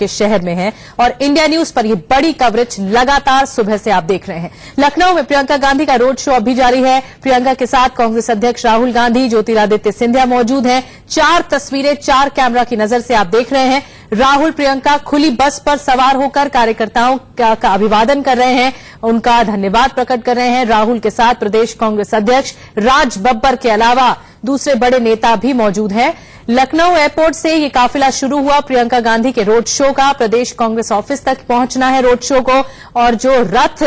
के शहर में हैं और इंडिया न्यूज पर ये बड़ी कवरेज लगातार सुबह से आप देख रहे हैं। लखनऊ में प्रियंका गांधी का रोड शो अभी जारी है। प्रियंका के साथ कांग्रेस अध्यक्ष राहुल गांधी, ज्योतिरादित्य सिंधिया मौजूद हैं। 4 तस्वीरें 4 कैमरा की नजर से आप देख रहे हैं। राहुल प्रियंका खुली बस पर सवार होकर कार्यकर्ताओं का अभिवादन कर रहे हैं, उनका धन्यवाद प्रकट कर रहे हैं। राहुल के साथ प्रदेश कांग्रेस अध्यक्ष राज बब्बर के अलावा दूसरे बड़े नेता भी मौजूद हैं। लखनऊ एयरपोर्ट से ये काफिला शुरू हुआ प्रियंका गांधी के रोड शो का। प्रदेश कांग्रेस ऑफिस तक पहुंचना है रोड शो को, और जो रथ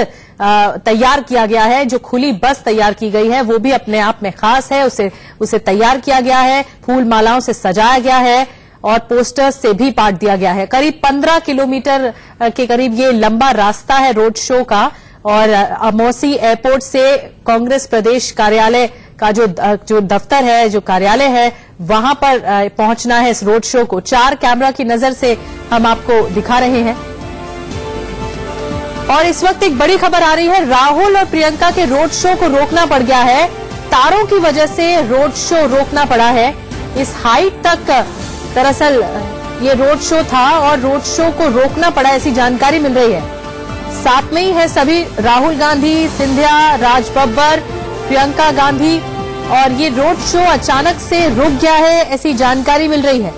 तैयार किया गया है, जो खुली बस तैयार की गई है, वो भी अपने आप में खास है। उसे तैयार किया गया है, फूल मालाओं से सजाया गया है और पोस्टर्स से भी पाट दिया गया है। करीब 15 किलोमीटर के करीब ये लंबा रास्ता है रोड शो का, और अमौसी एयरपोर्ट से कांग्रेस प्रदेश कार्यालय का जो दफ्तर है, जो कार्यालय है, वहां पर पहुंचना है इस रोड शो को। 4 कैमरा की नजर से हम आपको दिखा रहे हैं। और इस वक्त एक बड़ी खबर आ रही है, राहुल और प्रियंका के रोड शो को रोकना पड़ गया है। तारों की वजह से रोड शो रोकना पड़ा है। इस हाइट तक दरअसल ये रोड शो था और रोड शो को रोकना पड़ा, ऐसी जानकारी मिल रही है। साथ में ही है सभी, राहुल गांधी, सिंधिया, राज बब्बर, प्रियंका गांधी, और ये रोड शो अचानक से रुक गया है, ऐसी जानकारी मिल रही है।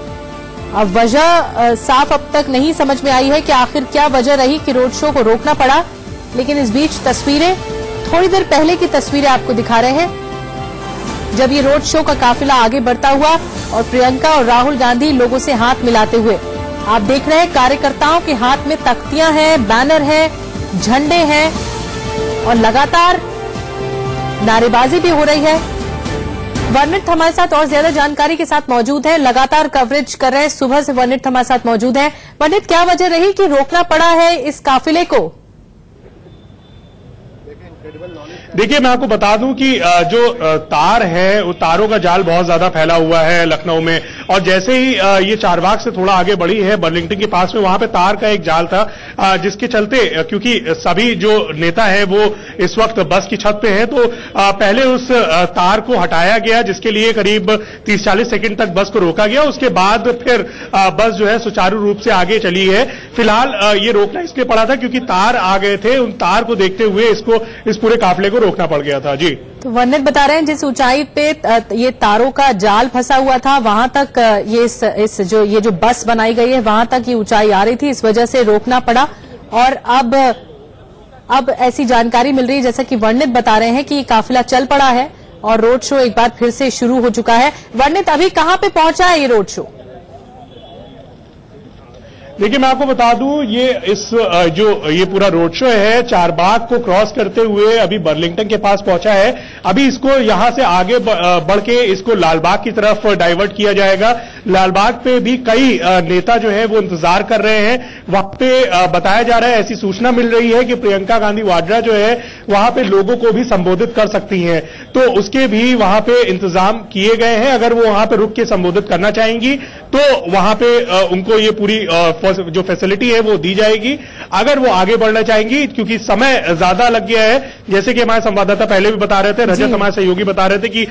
अब वजह साफ अब तक नहीं समझ में आई है कि आखिर क्या वजह रही कि रोड शो को रोकना पड़ा, लेकिन इस बीच तस्वीरें, थोड़ी देर पहले की तस्वीरें आपको दिखा रहे हैं, जब ये रोड शो का काफिला आगे बढ़ता हुआ और प्रियंका और राहुल गांधी लोगों से हाथ मिलाते हुए। आप देख रहे हैं कार्यकर्ताओं के हाथ में तख्तियां हैं, बैनर हैं, झंडे हैं और लगातार नारेबाजी भी हो रही है। वर्णित हमारे साथ और ज्यादा जानकारी के साथ मौजूद है, लगातार कवरेज कर रहे हैं। सुबह से वर्णित हमारे साथ मौजूद है। वर्णित, क्या वजह रही कि रोकना पड़ा है इस काफिले को? देखिए, मैं आपको बता दूं कि जो तार है, वो तारों का जाल बहुत ज्यादा फैला हुआ है लखनऊ में, और जैसे ही ये चारबाग से थोड़ा आगे बढ़ी है बर्लिंगटन के पास में, वहां पे तार का एक जाल था, जिसके चलते, क्योंकि सभी जो नेता है वो इस वक्त बस की छत पे है, तो पहले उस तार को हटाया गया, जिसके लिए करीब 30-40 सेकंड तक बस को रोका गया। उसके बाद फिर बस जो है सुचारू रूप से आगे चली है। फिलहाल ये रोकना इसलिए पड़ा था क्योंकि तार आ गए थे, उन तार को देखते हुए इस पूरे काफिले को रोकना पड़ गया था। जी, तो वर्णित बता रहे हैं जिस ऊंचाई पे ये तारों का जाल फंसा हुआ था, वहां तक ये जो बस बनाई गई है, वहां तक ये ऊंचाई आ रही थी, इस वजह से रोकना पड़ा। और अब ऐसी जानकारी मिल रही है, जैसा कि वर्णित बता रहे हैं, कि ये काफिला चल पड़ा है और रोड शो एक बार फिर से शुरू हो चुका है। वर्णित, अभी कहां पे पहुंचा है ये रोड शो? देखिए, मैं आपको बता दूं, ये पूरा रोड शो है, चारबाग को क्रॉस करते हुए अभी बर्लिंगटन के पास पहुंचा है। अभी इसको यहां से आगे बढ़ के इसको लालबाग की तरफ डाइवर्ट किया जाएगा। लालबाग पे भी कई नेता जो है वो इंतजार कर रहे हैं। वहां पे बताया जा रहा है, ऐसी सूचना मिल रही है कि प्रियंका गांधी वाड्रा जो है वहां पे लोगों को भी संबोधित कर सकती हैं, तो उसके भी वहां पे इंतजाम किए गए हैं। अगर वो वहां पे रुक के संबोधित करना चाहेंगी तो वहां पे उनको ये पूरी जो फैसिलिटी है वो दी जाएगी। अगर वो आगे बढ़ना चाहेंगी, क्योंकि समय ज्यादा लग गया है, जैसे कि हमारे संवाददाता पहले भी बता रहे थे, रजत हमारे सहयोगी बता रहे थे कि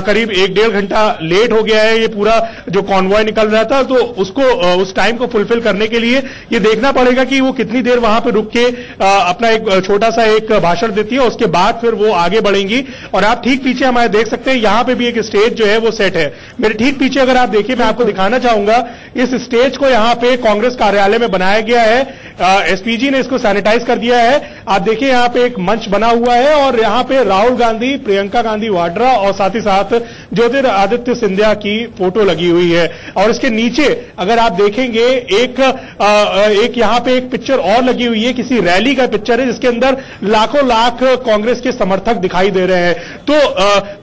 करीब 1-1.5 घंटा लेट हो गया है ये पूरा जो कॉन्वॉय निकल रहा था, तो उसको उस टाइम को फुलफिल करने के लिए ये देखना पड़ेगा कि वो कितनी देर वहां पर रुक के अपना एक छोटा सा एक भाषण देती है, उसके बाद फिर वो आगे बढ़ेंगी। और आप ठीक पीछे हमारे देख सकते हैं, यहां पे भी एक स्टेज जो है वो सेट है। मेरे ठीक पीछे अगर आप देखिए, मैं आपको दिखाना चाहूंगा, इस स्टेज को यहां पे कांग्रेस कार्यालय में बनाया गया है। एसपीजी ने इसको सैनिटाइज कर दिया है। आप देखिए, यहां पे एक मंच बना हुआ है और यहां पे राहुल गांधी, प्रियंका गांधी वाड्रा और साथ ही साथ ज्योतिरादित्य सिंधिया की फोटो लगी हुई है। और इसके नीचे अगर आप देखेंगे, एक यहां पे एक पिक्चर और लगी हुई है, किसी रैली का पिक्चर है, जिसके अंदर लाखों लाख कांग्रेस के समर्थक दिखाई दे रहे हैं। तो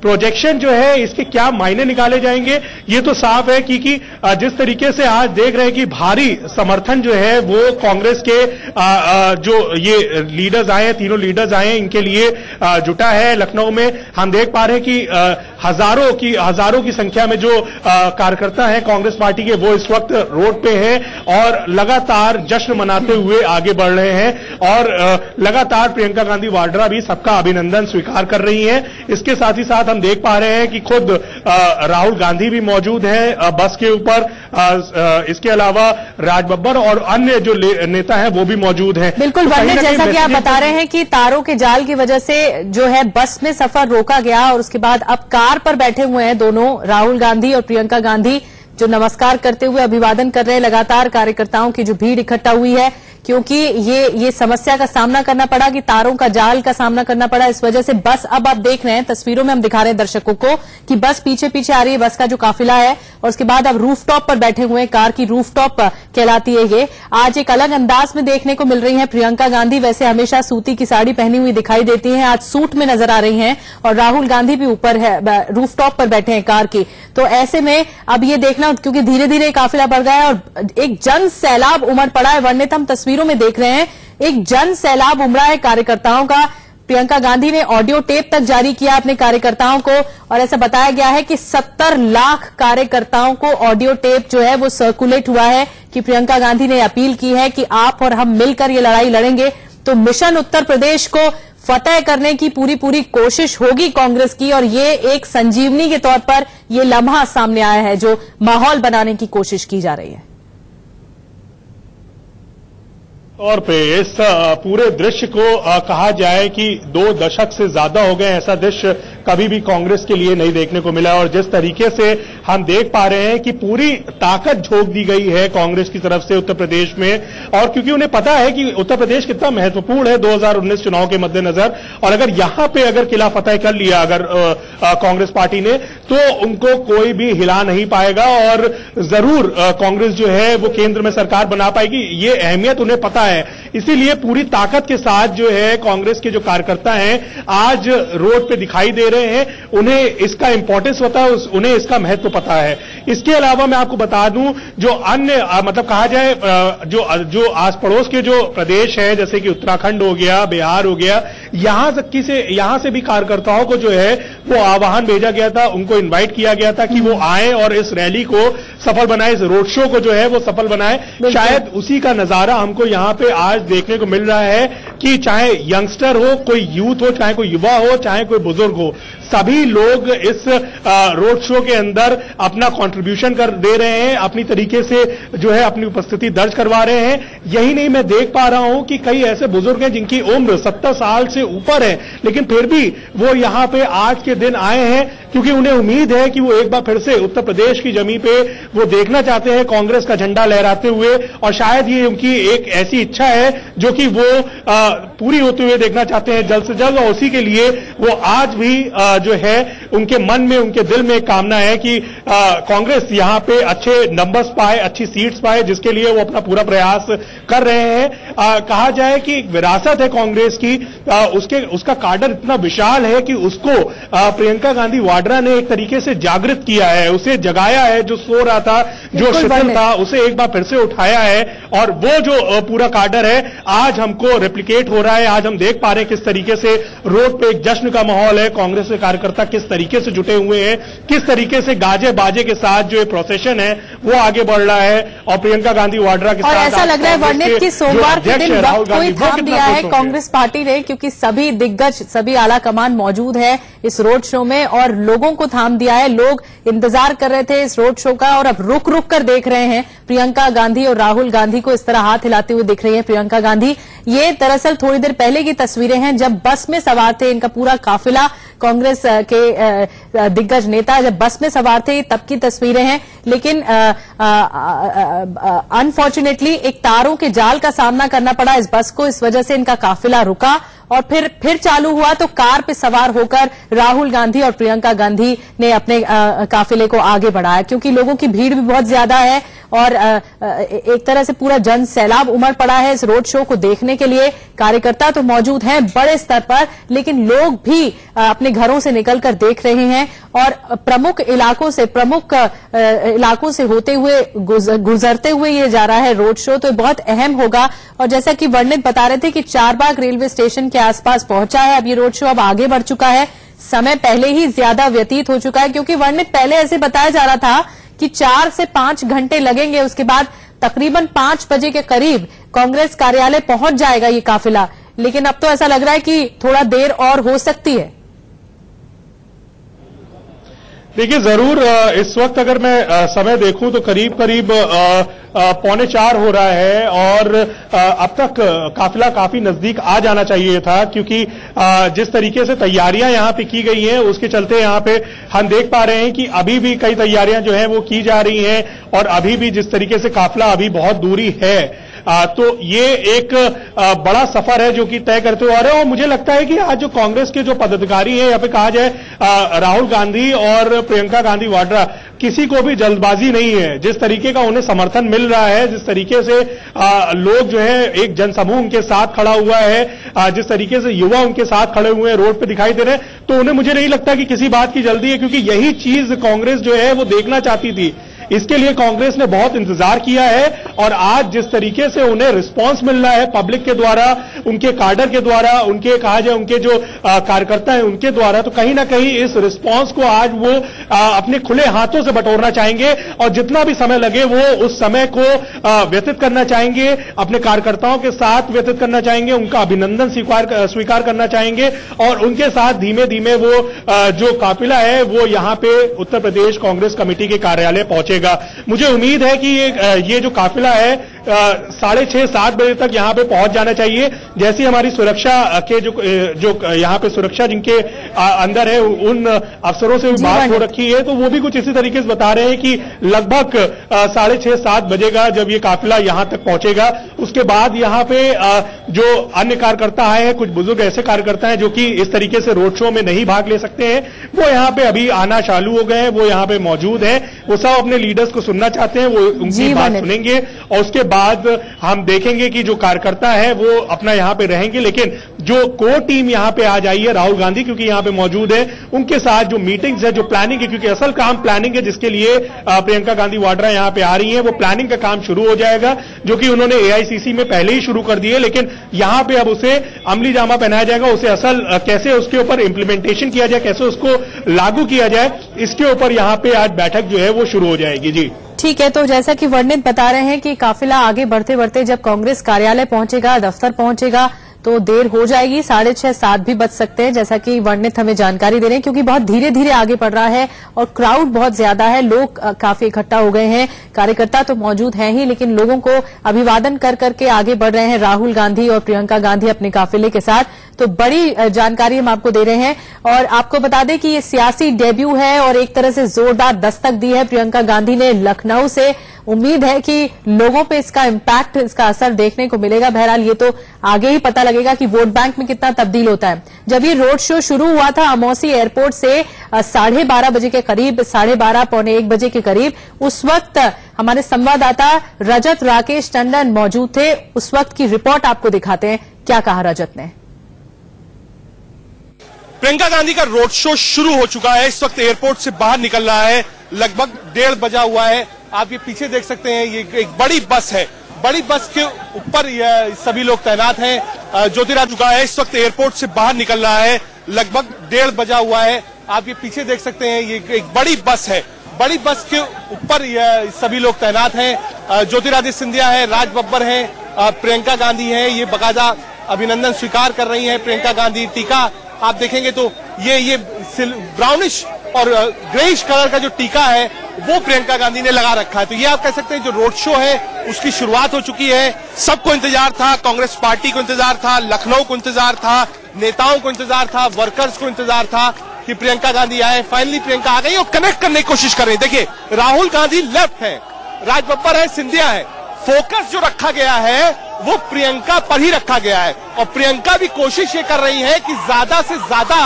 प्रोजेक्शन जो है, इसके क्या मायने निकाले जाएंगे, ये तो साफ है, क्योंकि जिस तरीके से आज देख रहे हैं कि भारी समर्थन जो है वो कांग्रेस के जो ये लीडर लीडर्स आए हैं, तीनों लीडर्स आए हैं, इनके लिए जुटा है। लखनऊ में हम देख पा रहे हैं कि हजारों की संख्या में जो कार्यकर्ता हैं कांग्रेस पार्टी के, वो इस वक्त रोड पे हैं और लगातार जश्न मनाते हुए आगे बढ़ रहे हैं और लगातार प्रियंका गांधी वाड्रा भी सबका अभिनंदन स्वीकार कर रही हैं। इसके साथ ही साथ हम देख पा रहे हैं कि खुद राहुल गांधी भी मौजूद हैं बस के ऊपर। इसके अलावा राज बब्बर और अन्य जो नेता हैं वो भी मौजूद हैं। बिल्कुल वर्णित, जैसा कि आप बता रहे हैं कि तारों के जाल की वजह से जो है बस में सफर रोका गया और उसके बाद अब कार पर बैठे हुए हैं दोनों, राहुल गांधी और प्रियंका गांधी, जो नमस्कार करते हुए अभिवादन कर रहे हैं। लगातार कार्यकर्ताओं की जो भीड़ इकट्ठा हुई है, क्योंकि ये समस्या का सामना करना पड़ा कि तारों का जाल का सामना करना पड़ा। इस वजह से बस, अब आप देख रहे हैं तस्वीरों में, हम दिखा रहे हैं दर्शकों को कि बस पीछे पीछे आ रही है, बस का जो काफिला है, और उसके बाद अब रूफटॉप पर बैठे हुए हैं। कार की रूफटॉप कहलाती है ये। आज एक अलग अंदाज में देखने को मिल रही है प्रियंका गांधी। वैसे हमेशा सूती की साड़ी पहनी हुई दिखाई देती हैं, आज सूट में नजर आ रही हैं, और राहुल गांधी भी ऊपर है, रूफटॉप पर बैठे हैं कार की। तो ऐसे में अब ये देखना, क्योंकि धीरे धीरे काफिला बढ़ गया है और एक जन सैलाब उमड़ पड़ा है। वर्णित हम तस्वीरों में देख रहे हैं, एक जन सैलाब उमड़ा है कार्यकर्ताओं का। प्रियंका गांधी ने ऑडियो टेप तक जारी किया अपने कार्यकर्ताओं को, और ऐसा बताया गया है कि 70 लाख कार्यकर्ताओं को ऑडियो टेप जो है वो सर्कुलेट हुआ है कि प्रियंका गांधी ने अपील की है कि आप और हम मिलकर ये लड़ाई लड़ेंगे। तो मिशन उत्तर प्रदेश को फतेह करने की पूरी कोशिश होगी कांग्रेस की, और ये एक संजीवनी के तौर पर ये लम्हा सामने आया है जो माहौल बनाने की कोशिश की जा रही है। तौर पे इस पूरे दृश्य को कहा जाए कि 2 दशक से ज्यादा हो गए, ऐसा दृश्य कभी भी कांग्रेस के लिए नहीं देखने को मिला। और जिस तरीके से हम देख पा रहे हैं कि पूरी ताकत झोंक दी गई है कांग्रेस की तरफ से उत्तर प्रदेश में, और क्योंकि उन्हें पता है कि उत्तर प्रदेश कितना महत्वपूर्ण है 2019 चुनाव के मद्देनजर, और अगर यहां पे अगर किला फतेह कर लिया अगर कांग्रेस पार्टी ने, तो उनको कोई भी हिला नहीं पाएगा और जरूर कांग्रेस जो है वो केंद्र में सरकार बना पाएगी। ये अहमियत उन्हें पता है, इसीलिए पूरी ताकत के साथ जो है कांग्रेस के जो कार्यकर्ता हैं आज रोड पे दिखाई दे रहे हैं। उन्हें इसका इंपॉर्टेंस पता है, उन्हें इसका महत्व पता है। इसके अलावा मैं आपको बता दूं, जो अन्य मतलब कहा जाए जो आस पड़ोस के जो प्रदेश है, जैसे कि उत्तराखंड हो गया, बिहार हो गया, यहां से भी कार्यकर्ताओं को जो है वो आह्वान भेजा गया था, उनको इन्वाइट किया गया था कि वो आए और इस रैली को सफल बनाए, इस रोड शो को जो है वो सफल बनाए। शायद उसी का नजारा हमको यहां पे आज देखने को मिल रहा है कि चाहे यंगस्टर हो, कोई यूथ हो, चाहे कोई युवा हो, चाहे कोई बुजुर्ग हो, सभी लोग इस रोड शो के अंदर अपना कंट्रीब्यूशन कर दे रहे हैं, अपनी तरीके से जो है अपनी उपस्थिति दर्ज करवा रहे हैं। यही नहीं, मैं देख पा रहा हूं कि कई ऐसे बुजुर्ग हैं जिनकी उम्र 70 साल से ऊपर है, लेकिन फिर भी वो यहां पे आज के दिन आए हैं क्योंकि उन्हें उम्मीद है कि वो एक बार फिर से उत्तर प्रदेश की जमीन पे वो देखना चाहते हैं कांग्रेस का झंडा लहराते हुए, और शायद ये उनकी एक ऐसी इच्छा है जो कि वो पूरी होते हुए देखना चाहते हैं जल्द से जल्द। और उसी के लिए वो आज भी जो है उनके मन में, उनके दिल में एक कामना है कि कांग्रेस यहां पे अच्छे नंबर्स पाए, अच्छी सीट्स पाए, जिसके लिए वो अपना पूरा प्रयास कर रहे हैं। कहा जाए कि विरासत है कांग्रेस की, उसका काडर इतना विशाल है कि उसको प्रियंका गांधी वाड्रा ने एक तरीके से जागृत किया है, उसे जगाया है, जो सो रहा था, जो शिथिल था, उसे एक बार फिर से उठाया है, और वो जो पूरा काडर है आज हमको रेप्लिकेट हो रहा है। आज हम देख पा रहे हैं किस तरीके से रोड पे एक जश्न का माहौल है, कांग्रेस के कार्यकर्ता किस तरीके से जुटे हुए हैं, किस तरीके से गाजे बाजे के साथ जो प्रोसेशन है वो आगे बढ़ रहा है, और प्रियंका गांधी वाड्रा के साथ ऐसा लग रहा है वर्णित कि सोमवार के दिन वक्त कोई थाम दिया है कांग्रेस पार्टी ने, क्योंकि सभी दिग्गज, सभी आला कमान मौजूद है इस रोड शो में और लोगों को थाम दिया है। लोग इंतजार कर रहे थे इस रोड शो का और अब रुक रुक कर देख रहे हैं प्रियंका गांधी और राहुल गांधी को इस तरह हाथ हिलाते हुए दिख रही है प्रियंका गांधी। ये दरअसल थोड़ी देर पहले की तस्वीरें हैं जब बस में सवार थे इनका पूरा काफिला, कांग्रेस के दिग्गज नेता जब बस में सवार थे तब की तस्वीरें हैं। लेकिन अनफॉर्चुनेटली एक तारों के जाल का सामना करना पड़ा इस बस को, इस वजह से इनका काफिला रुका और फिर चालू हुआ तो कार पे सवार होकर राहुल गांधी और प्रियंका गांधी ने अपने काफिले को आगे बढ़ाया, क्योंकि लोगों की भीड़ भी बहुत ज्यादा है और एक तरह से पूरा जन सैलाब उमड़ पड़ा है इस रोड शो को देखने के लिए। कार्यकर्ता तो मौजूद हैं बड़े स्तर पर, लेकिन लोग भी अपने घरों से निकलकर देख रहे हैं और प्रमुख इलाकों से होते हुए गुजरते हुए ये जा रहा है रोड शो, तो बहुत अहम होगा। और जैसा कि वर्णित बता रहे थे कि चारबाग रेलवे स्टेशन के आसपास पहुंचा है अब ये रोड शो, अब आगे बढ़ चुका है। समय पहले ही ज्यादा व्यतीत हो चुका है, क्योंकि वर्णित पहले ऐसे बताया जा रहा था कि 4 से 5 घंटे लगेंगे, उसके बाद तकरीबन 5 बजे के करीब कांग्रेस कार्यालय पहुंच जाएगा ये काफिला। लेकिन अब तो ऐसा लग रहा है कि थोड़ा देर और हो सकती है। देखिए, जरूर इस वक्त अगर मैं समय देखूं तो करीब 3:45 हो रहा है और अब तक काफिला काफी नजदीक आ जाना चाहिए था, क्योंकि जिस तरीके से तैयारियां यहां पे की गई हैं उसके चलते यहां पे हम देख पा रहे हैं कि अभी भी कई तैयारियां जो हैं वो की जा रही हैं और अभी भी जिस तरीके से काफिला अभी बहुत दूरी है तो ये एक बड़ा सफर है जो कि तय करते हुए आ रहे हैं। और मुझे लगता है कि आज जो कांग्रेस के जो पदाधिकारी हैं, या फिर कहा जाए राहुल गांधी और प्रियंका गांधी वाड्रा, किसी को भी जल्दबाजी नहीं है। जिस तरीके का उन्हें समर्थन मिल रहा है, जिस तरीके से लोग जो है एक जनसमूह उनके साथ खड़ा हुआ है, जिस तरीके से युवा उनके साथ खड़े हुए हैं, रोड पे दिखाई दे रहे हैं, तो उन्हें मुझे नहीं लगता कि किसी बात की जल्दी है, क्योंकि यही चीज कांग्रेस जो है वो देखना चाहती थी। इसके लिए कांग्रेस ने बहुत इंतजार किया है और आज जिस तरीके से उन्हें रिस्पांस मिल रहा है पब्लिक के द्वारा, उनके काडर के द्वारा, उनके कहा जाए उनके जो कार्यकर्ता हैं उनके द्वारा, तो कहीं ना कहीं इस रिस्पांस को आज वो अपने खुले हाथों से बटोरना चाहेंगे और जितना भी समय लगे वो उस समय को व्यतीत करना चाहेंगे, अपने कार्यकर्ताओं के साथ व्यतीत करना चाहेंगे, उनका अभिनंदन स्वीकार करना चाहेंगे और उनके साथ धीमे धीमे वो जो काफिला है वो यहां पे उत्तर प्रदेश कांग्रेस कमेटी के कार्यालय पहुंचेगा। मुझे उम्मीद है कि ये जो काफिला है 6:30-7 बजे तक यहां पे पहुंच जाना चाहिए। जैसी हमारी सुरक्षा के जो यहां पे सुरक्षा जिनके अंदर है उन अफसरों से बात हो रखी है, तो वो भी कुछ इसी तरीके से बता रहे हैं कि लगभग 6:30-7 बजेगा जब ये काफिला यहां तक पहुंचेगा। उसके बाद यहां पे जो अन्य कार्यकर्ता आए हैं, कुछ बुजुर्ग ऐसे कार्यकर्ता हैं जो कि इस तरीके से रोड शो में नहीं भाग ले सकते हैं, वो यहां पे अभी आना चालू हो गए हैं, वो यहां पे मौजूद हैं। वो सब अपने लीडर्स को सुनना चाहते हैं, वो उनकी बात सुनेंगे और उसके बाद हम देखेंगे कि जो कार्यकर्ता है वो अपना यहां पे रहेंगे। लेकिन जो कोर टीम यहां पे आ जाइए, राहुल गांधी क्योंकि यहां पे मौजूद है, उनके साथ जो मीटिंग्स है, जो प्लानिंग है, क्योंकि असल काम प्लानिंग है जिसके लिए प्रियंका गांधी वाड्रा यहां पे आ रही हैं, वो प्लानिंग का काम शुरू हो जाएगा, जो कि उन्होंने एआईसीसी में पहले ही शुरू कर दिए। लेकिन यहां पे अब उसे अमली जामा पहनाया जाएगा, उसे असल कैसे उसके ऊपर इंप्लीमेंटेशन किया जाए, कैसे उसको लागू किया जाए, इसके ऊपर यहां पे आज बैठक जो है वो शुरू हो जाएगी। जी ठीक है, तो जैसा कि वर्णित बता रहे हैं कि काफिला आगे बढ़ते बढ़ते जब कांग्रेस कार्यालय पहुंचेगा, दफ्तर पहुंचेगा, तो देर हो जाएगी, 6:30-7 भी बज सकते हैं, जैसा कि वर्णित हमें जानकारी दे रहे हैं, क्योंकि बहुत धीरे धीरे आगे बढ़ रहा है और क्राउड बहुत ज्यादा है, लोग काफी इकट्ठा हो गए हैं। कार्यकर्ता तो मौजूद हैं ही, लेकिन लोगों को अभिवादन कर करके आगे बढ़ रहे हैं राहुल गांधी और प्रियंका गांधी अपने काफिले के साथ। तो बड़ी जानकारी हम आपको दे रहे हैं और आपको बता दें कि ये सियासी डेब्यू है और एक तरह से जोरदार दस्तक दी है प्रियंका गांधी ने लखनऊ से। उम्मीद है कि लोगों पे इसका इम्पैक्ट, इसका असर देखने को मिलेगा। बहरहाल ये तो आगे ही पता लगेगा कि वोट बैंक में कितना तब्दील होता है। जब ये रोड शो शुरू हुआ था अमौसी एयरपोर्ट से 12:30 बजे के करीब, 12:30 पौने 1 बजे के करीब, उस वक्त हमारे संवाददाता रजत राकेश टंडन मौजूद थे। उस वक्त की रिपोर्ट आपको दिखाते हैं, क्या कहा रजत ने। प्रियंका गांधी का रोड शो शुरू हो चुका है, इस वक्त एयरपोर्ट से बाहर निकल रहा है, लगभग 1:30 बजा हुआ है। आप ये पीछे देख सकते हैं, ये एक बड़ी बस है, बड़ी बस के ऊपर सभी लोग तैनात हैं। ज्योतिराज चुका है, इस वक्त एयरपोर्ट से बाहर निकल रहा है, लगभग 1:30 बजा हुआ है। आप ये पीछे देख सकते हैं, ये एक बड़ी बस है, बड़ी बस के ऊपर सभी लोग तैनात हैं। ज्योतिरादित्य सिंधिया है, राज बब्बर है, प्रियंका गांधी है, ये बाकायदा अभिनंदन स्वीकार कर रही है प्रियंका गांधी। टीका आप देखेंगे तो ये ब्राउनिश और ग्रेइश कलर का जो टीका है वो प्रियंका गांधी ने लगा रखा है। तो ये आप कह सकते हैं जो रोड शो है उसकी शुरुआत हो चुकी है। सबको इंतजार था, कांग्रेस पार्टी को इंतजार था, लखनऊ को इंतजार था, नेताओं को इंतजार था, वर्कर्स को इंतजार था कि प्रियंका गांधी आए। फाइनली प्रियंका आ गई और कनेक्ट करने की कोशिश कर रही है। देखिए राहुल गांधी लेफ्ट है, राज बब्बर है, सिंधिया है। फोकस जो रखा गया है वो प्रियंका पर ही रखा गया है। और प्रियंका भी कोशिश ये कर रही है कि ज्यादा से ज्यादा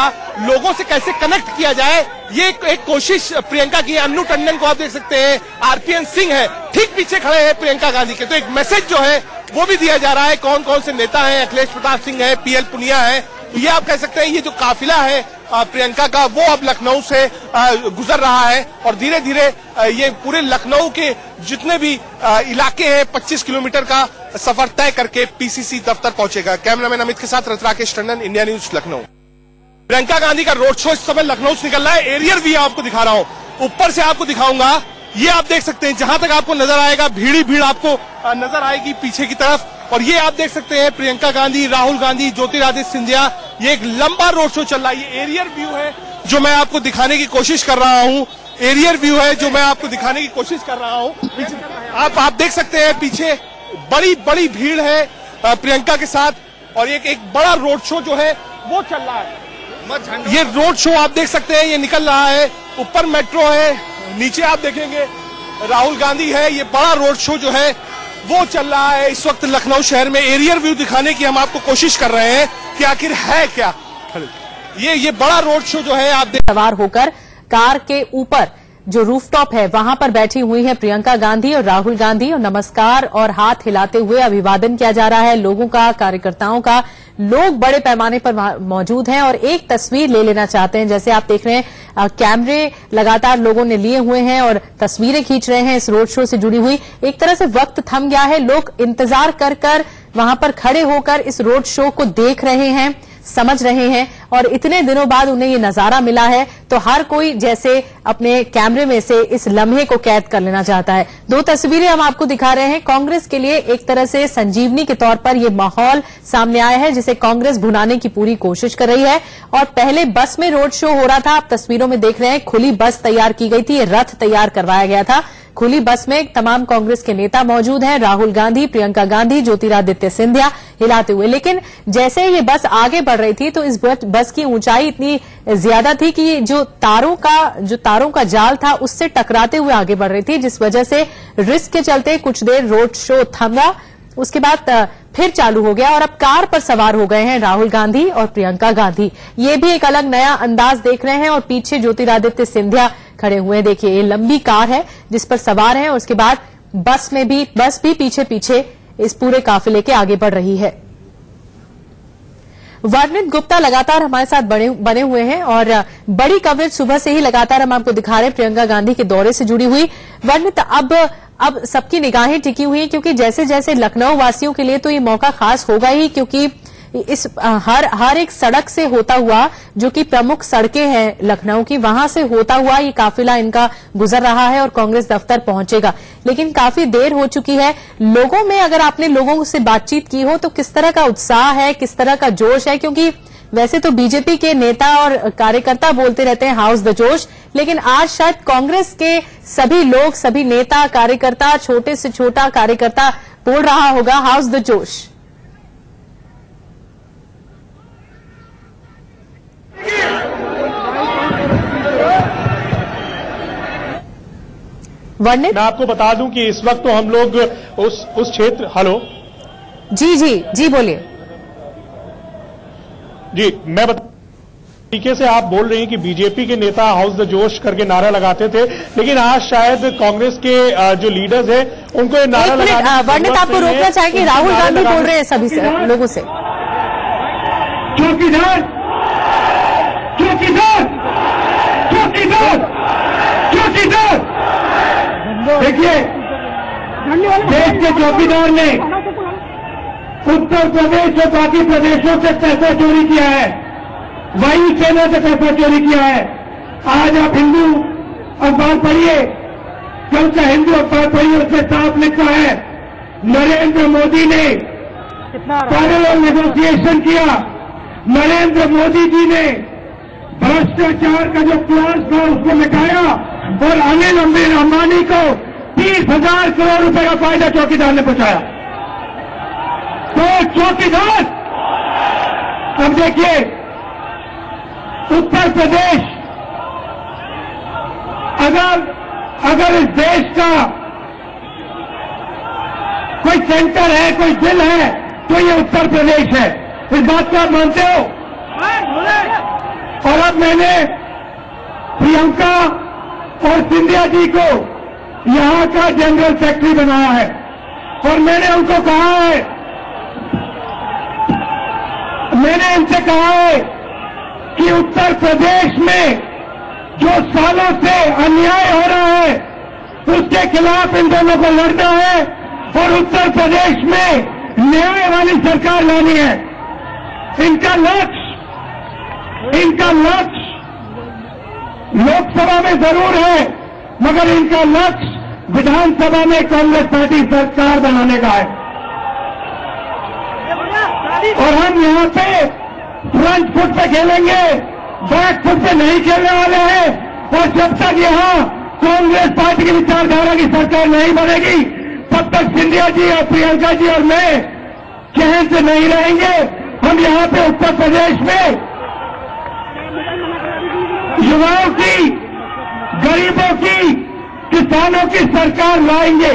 लोगों से कैसे कनेक्ट किया जाए, ये एक कोशिश प्रियंका की। अन्नू टंडन को आप देख सकते हैं, आरपीएन सिंह है ठीक पीछे खड़े हैं प्रियंका गांधी के। तो एक मैसेज जो है वो भी दिया जा रहा है। कौन कौन से नेता हैं, अखिलेश प्रताप सिंह है, पीएल पुनिया है। तो ये आप कह सकते हैं ये जो काफिला है प्रियंका का, वो अब लखनऊ से गुजर रहा है और धीरे धीरे ये पूरे लखनऊ के जितने भी इलाके हैं 25 किलोमीटर का सफर तय करके पीसीसी दफ्तर पहुंचेगा। कैमरामैन अमित के साथ राकेश टंडन, इंडिया न्यूज, लखनऊ। प्रियंका गांधी का रोड शो इस समय लखनऊ से निकल रहा है। एरियल भी आपको दिखा रहा हूं, ऊपर से आपको दिखाऊंगा। ये आप देख सकते हैं, जहां तक आपको नजर आएगा भीड़ ही भीड़ आपको नजर आएगी पीछे की तरफ। और ये आप देख सकते हैं प्रियंका गांधी, राहुल गांधी, ज्योतिरादित्य सिंधिया, ये एक लंबा रोड शो चल रहा है। ये एरियल व्यू है जो मैं आपको दिखाने की कोशिश कर रहा हूं। एरियल व्यू है जो मैं आपको दिखाने की कोशिश कर रहा हूं। आप देख सकते हैं पीछे बड़ी बड़ी भीड़ है प्रियंका के साथ, और एक बड़ा रोड शो जो है वो चल रहा है। ये रोड शो आप देख सकते हैं, ये निकल रहा है। ऊपर मेट्रो है, नीचे आप देखेंगे राहुल गांधी है। ये बड़ा रोड शो जो है वो चल रहा है इस वक्त लखनऊ शहर में। एरियल व्यू दिखाने की हम आपको कोशिश कर रहे हैं कि आखिर है क्या। ये बड़ा रोड शो जो है आप सवार होकर कार के ऊपर जो रूफटॉप है वहां पर बैठी हुई है प्रियंका गांधी और राहुल गांधी, और नमस्कार और हाथ हिलाते हुए अभिवादन किया जा रहा है लोगों का, कार्यकर्ताओं का। लोग बड़े पैमाने पर मौजूद हैं और एक तस्वीर ले लेना चाहते हैं। जैसे आप देख रहे हैं कैमरे लगातार लोगों ने लिए हुए हैं और तस्वीरें खींच रहे हैं इस रोड शो से जुड़ी हुई। एक तरह से वक्त थम गया है, लोग इंतजार कर वहां पर खड़े होकर इस रोड शो को देख रहे हैं, समझ रहे हैं, और इतने दिनों बाद उन्हें ये नजारा मिला है तो हर कोई जैसे अपने कैमरे में से इस लम्हे को कैद कर लेना चाहता है। दो तस्वीरें हम आपको दिखा रहे हैं। कांग्रेस के लिए एक तरह से संजीवनी के तौर पर ये माहौल सामने आया है जिसे कांग्रेस भुनाने की पूरी कोशिश कर रही है। और पहले बस में रोड शो हो रहा था, आप तस्वीरों में देख रहे हैं खुली बस तैयार की गई थी, रथ तैयार करवाया गया था। खुली बस में तमाम कांग्रेस के नेता मौजूद हैं, राहुल गांधी, प्रियंका गांधी, ज्योतिरादित्य सिंधिया हिलाते हुए। लेकिन जैसे ये बस आगे बढ़ रही थी तो इस बस की ऊंचाई इतनी ज्यादा थी कि जो तारों का जाल था उससे टकराते हुए आगे बढ़ रही थी, जिस वजह से रिस्क के चलते कुछ देर रोड शो थमा। उसके बाद फिर चालू हो गया और अब कार पर सवार हो गए हैं राहुल गांधी और प्रियंका गांधी। ये भी एक अलग नया अंदाज देख रहे हैं और पीछे ज्योतिरादित्य सिंधिया खड़े हुए हैं। देखिए ये लंबी कार है जिस पर सवार हैं, और उसके बाद बस भी पीछे पीछे इस पूरे काफिले के आगे बढ़ रही है। वर्णित गुप्ता लगातार हमारे साथ बने हुए हैं और बड़ी कवरेज सुबह से ही लगातार हम आपको दिखा रहे हैं प्रियंका गांधी के दौरे से जुड़ी हुई। वर्णित, अब सबकी निगाहें टिकी हुई हैं क्योंकि जैसे जैसे लखनऊ वासियों के लिए तो ये मौका खास होगा ही, क्योंकि इस हर एक सड़क से होता हुआ, जो कि प्रमुख सड़कें हैं लखनऊ की, वहां से होता हुआ ये काफिला इनका गुजर रहा है और कांग्रेस दफ्तर पहुंचेगा। लेकिन काफी देर हो चुकी है। लोगों में अगर आपने लोगों से बातचीत की हो तो किस तरह का उत्साह है, किस तरह का जोश है? क्योंकि वैसे तो बीजेपी के नेता और कार्यकर्ता बोलते रहते हैं हाउस द जोश, लेकिन आज शायद कांग्रेस के सभी लोग, सभी नेता, कार्यकर्ता, छोटे से छोटा कार्यकर्ता बोल रहा होगा हाउस द जोश। वर्णित, मैं आपको बता दूं कि इस वक्त तो हम लोग उस क्षेत्र, हेलो जी बोलिए। जी, मैं तरीके से आप बोल रही हैं कि बीजेपी के नेता हाउस द जोश करके नारा लगाते थे, लेकिन आज शायद कांग्रेस के जो लीडर्स हैं उनको ये नारा लगाना। वर्णित, आपको रोकना चाहेंगे, राहुल गांधी बोल रहे हैं सभी लोगों से। चौकीदार चौकीदार चौकीदार चौकीदार, देखिए देश के चौकीदार ने उत्तर प्रदेश और बाकी प्रदेशों से पैसा चोरी किया है, वायुसेना से पैसा चोरी किया है। आज आप हिंदू अखबार पढ़िए, कल का हिंदू अखबार पढ़िए, उसमें साफ लिखा है नरेंद्र मोदी ने पैरेलल नेगोशिएशन किया। नरेंद्र मोदी जी ने भ्रष्टाचार का जो प्लान था उसको मिटाया और अनिल अंबानी को 30,000 करोड़ रुपए का फायदा चौकीदार ने पहुंचाया। तो चौकीदार, अब देखिए उत्तर प्रदेश अगर इस देश का कोई सेंटर है, कोई दिल है, तो ये उत्तर प्रदेश है। इस बात को आप मानते हो? और अब मैंने प्रियंका और सिंधिया जी को यहां का जनरल सेक्रेटरी बनाया है और मैंने उनको कहा है, मैंने इनसे कहा है कि उत्तर प्रदेश में जो सालों से अन्याय हो रहा है उसके खिलाफ इन दोनों को लड़ना है और उत्तर प्रदेश में न्याय वाली सरकार लानी है। इनका लक्ष्य लोकसभा में जरूर है, मगर इनका लक्ष्य विधानसभा में कांग्रेस पार्टी सरकार बनाने का है। और हम यहां पे फ्रंट फुट पे खेलेंगे, बैक फुट पे नहीं खेलने वाले हैं। और जब तक यहां कांग्रेस पार्टी की विचारधारा की सरकार नहीं बनेगी, तब तक सिंधिया जी और प्रियंका जी और मैं चैन से नहीं रहेंगे। हम यहां पे उत्तर प्रदेश में युवाओं की, गरीबों की, किसानों की सरकार लाएंगे।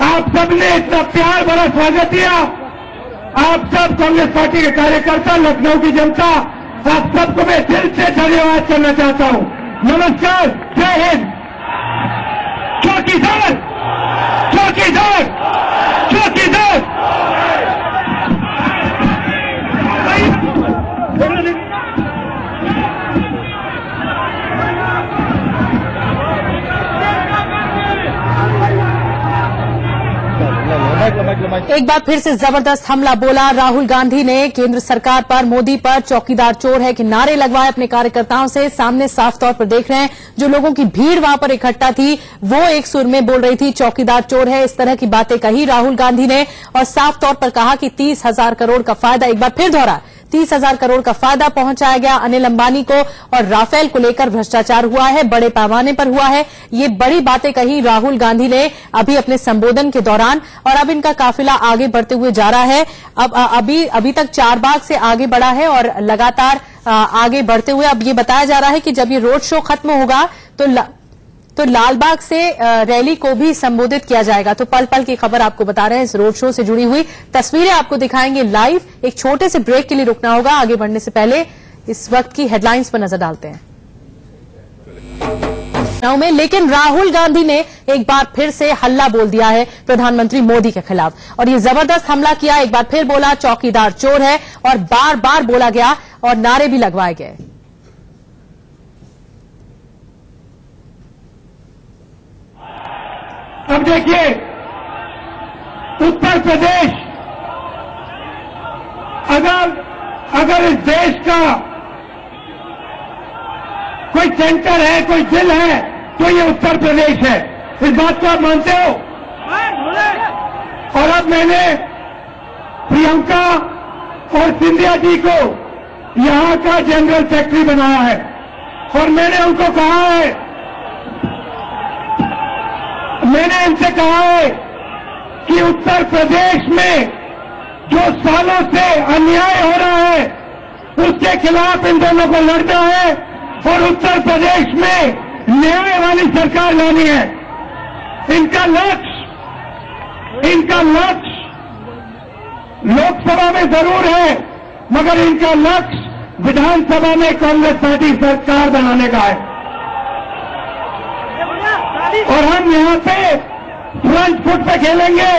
आप सबने इतना प्यार भरा स्वागत दिया। आप सब कांग्रेस पार्टी के कार्यकर्ता, लखनऊ की जनता, आप सबको मैं दिल से धन्यवाद करना चाहता हूं। नमस्कार, जय हिंद। चौकीदार, चौकीदार, चौकीदार। एक बार फिर से जबरदस्त हमला बोला राहुल गांधी ने केंद्र सरकार पर, मोदी पर। चौकीदार चोर है कि नारे लगवाए अपने कार्यकर्ताओं से। सामने साफ तौर पर देख रहे हैं जो लोगों की भीड़ वहां पर इकट्ठा थी वो एक सुर में बोल रही थी चौकीदार चोर है। इस तरह की बातें कही राहुल गांधी ने और साफ तौर पर कहा कि 30,000 करोड़ का फायदा, एक बार फिर दोहरा, 30,000 करोड़ का फायदा पहुंचाया गया अनिल अंबानी को और राफेल को लेकर भ्रष्टाचार हुआ है, बड़े पैमाने पर हुआ है। ये बड़ी बातें कही राहुल गांधी ने अभी अपने संबोधन के दौरान। और अब इनका काफिला आगे बढ़ते हुए जा रहा है। अब अभी तक चारबाग से आगे बढ़ा है और लगातार आगे बढ़ते हुए अब ये बताया जा रहा है कि जब ये रोड शो खत्म होगा तो लालबाग से रैली को भी संबोधित किया जाएगा। तो पल पल की खबर आपको बता रहे हैं, इस रोड शो से जुड़ी हुई तस्वीरें आपको दिखाएंगे लाइव। एक छोटे से ब्रेक के लिए रुकना होगा। आगे बढ़ने से पहले इस वक्त की हेडलाइंस पर नजर डालते हैं में। लेकिन राहुल गांधी ने एक बार फिर से हल्ला बोल दिया है प्रधानमंत्री मोदी के खिलाफ और ये जबरदस्त हमला किया। एक बार फिर बोला चौकीदार चोर है और बार बार बोला गया और नारे भी लगवाए गए। अब देखिए, उत्तर प्रदेश अगर इस देश का कोई सेंटर है, कोई दिल है, तो ये उत्तर प्रदेश है। इस बात को आप मानते हो? और अब मैंने प्रियंका और सिंधिया जी को यहां का जनरल सेक्रेटरी बनाया है और मैंने उनको कहा है, मैंने इनसे कहा है कि उत्तर प्रदेश में जो सालों से अन्याय हो रहा है उसके खिलाफ इन दोनों को लड़ना है और उत्तर प्रदेश में न्याय वाली सरकार लानी है। इनका लक्ष्य लोकसभा में जरूर है, मगर इनका लक्ष्य विधानसभा में कांग्रेस पार्टी सरकार बनाने का है। और हम यहां पे फ्रंट फुट पे खेलेंगे,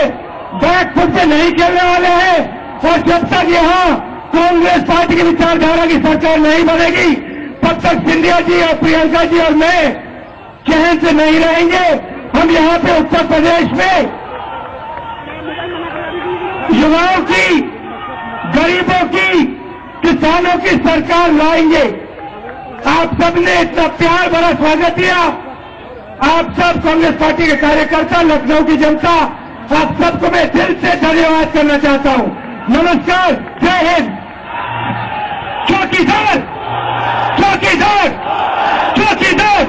बैक फुट पे नहीं खेलने वाले हैं। और जब तक यहां कांग्रेस पार्टी की विचारधारा की सरकार नहीं बनेगी, तब तक सिंधिया जी और प्रियंका जी और मैं चैन से नहीं रहेंगे। हम यहां पे उत्तर प्रदेश में युवाओं की, गरीबों की, किसानों की सरकार लाएंगे। आप सबने इतना प्यार भरा स्वागत दिया। आप सब कांग्रेस पार्टी के कार्यकर्ता, लखनऊ की जनता, आप सबको मैं दिल से धन्यवाद करना चाहता हूं। नमस्कार, जय हिंद। चौकीदार, चौकीदार, चौकीदार।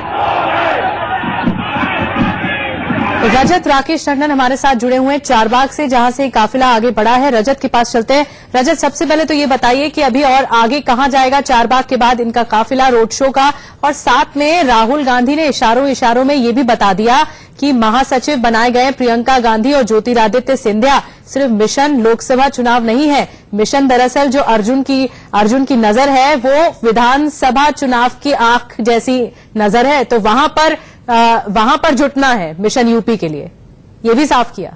रजत राकेश टंडन हमारे साथ जुड़े हुए हैं चारबाग से, जहां से काफिला आगे बढ़ा है। रजत के पास चलते हैं। रजत, सबसे पहले तो ये बताइए कि अभी और आगे कहां जाएगा चारबाग के बाद इनका काफिला रोड शो का, और साथ में राहुल गांधी ने इशारों में ये भी बता दिया कि महासचिव बनाए गए प्रियंका गांधी और ज्योतिरादित्य सिंधिया सिर्फ मिशन लोकसभा चुनाव नहीं है, मिशन दरअसल जो अर्जुन की नजर है वो विधानसभा चुनाव की आंख जैसी नजर है, तो वहां पर जुटना है मिशन यूपी के लिए, ये भी साफ किया।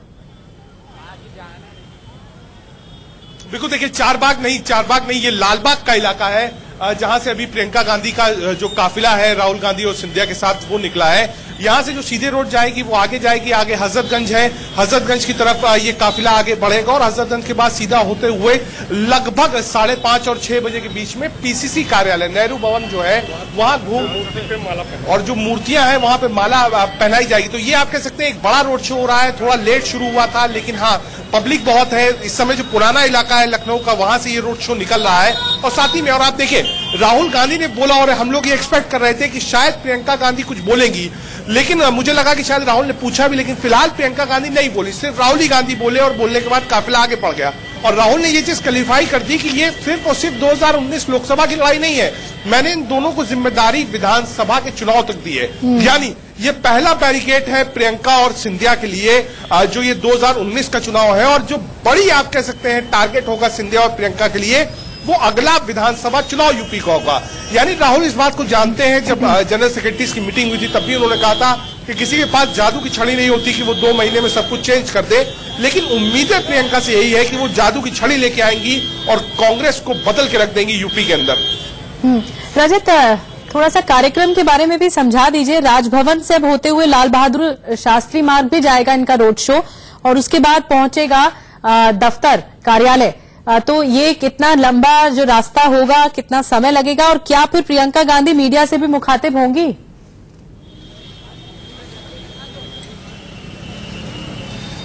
बिल्कुल, देखिए चारबाग नहीं ये लालबाग का इलाका है, जहां से अभी प्रियंका गांधी का जो काफिला है राहुल गांधी और सिंधिया के साथ वो निकला है। यहां से जो सीधे रोड जाएगी वो आगे जाएगी, आगे हजरतगंज है, हजरतगंज की तरफ ये काफिला आगे बढ़ेगा और हजरतगंज के बाद सीधा होते हुए लगभग 5:30 और 6 बजे के बीच में पीसीसी कार्यालय नेहरू भवन जो है वहां और जो मूर्तियां हैं वहां पे माला पहनाई जाएगी। तो ये आप कह सकते हैं एक बड़ा रोड शो हो रहा है। थोड़ा लेट शुरू हुआ था, लेकिन हाँ पब्लिक बहुत है इस समय। जो पुराना इलाका है लखनऊ का, वहां से ये रोड शो निकल रहा है। और साथ ही में और आप देखिए राहुल गांधी ने बोला, और हम लोग ये एक्सपेक्ट कर रहे थे कि शायद प्रियंका गांधी कुछ बोलेंगी, लेकिन मुझे लगा कि शायद राहुल ने पूछा भी, लेकिन फिलहाल प्रियंका गांधी नहीं बोली, सिर्फ राहुल ही गांधी बोले और बोलने के बाद काफिला आगे बढ़ गया। और राहुल ने ये चीज क्लैरिफाई कर दी कि ये सिर्फ और सिर्फ 2019 लोकसभा की लड़ाई नहीं है, मैंने इन दोनों को जिम्मेदारी विधानसभा के चुनाव तक दी है। यानी ये पहला बैरिकेड है प्रियंका और सिंधिया के लिए, जो ये 2019 का चुनाव है, और जो बड़ी आप कह सकते हैं टारगेट होगा सिंधिया और प्रियंका के लिए वो अगला विधानसभा चुनाव यूपी का होगा। यानी राहुल इस बात को जानते हैं। जब जनरल सेक्रेटरीज की मीटिंग हुई थी तब भी उन्होंने कहा था कि किसी के पास जादू की छड़ी नहीं होती कि वो 2 महीने में सब कुछ चेंज कर दे, लेकिन उम्मीदें प्रियंका से यही है कि वो जादू की छड़ी लेके आएंगी और कांग्रेस को बदल के रख देंगी यूपी के अंदर। रजत, थोड़ा सा कार्यक्रम के बारे में भी समझा दीजिए। राजभवन से अब होते हुए लाल बहादुर शास्त्री मार्ग भी जाएगा इनका रोड शो, और उसके बाद पहुंचेगा दफ्तर कार्यालय। तो ये कितना लंबा जो रास्ता होगा, कितना समय लगेगा, और क्या फिर प्रियंका गांधी मीडिया से भी मुखातिब होंगी?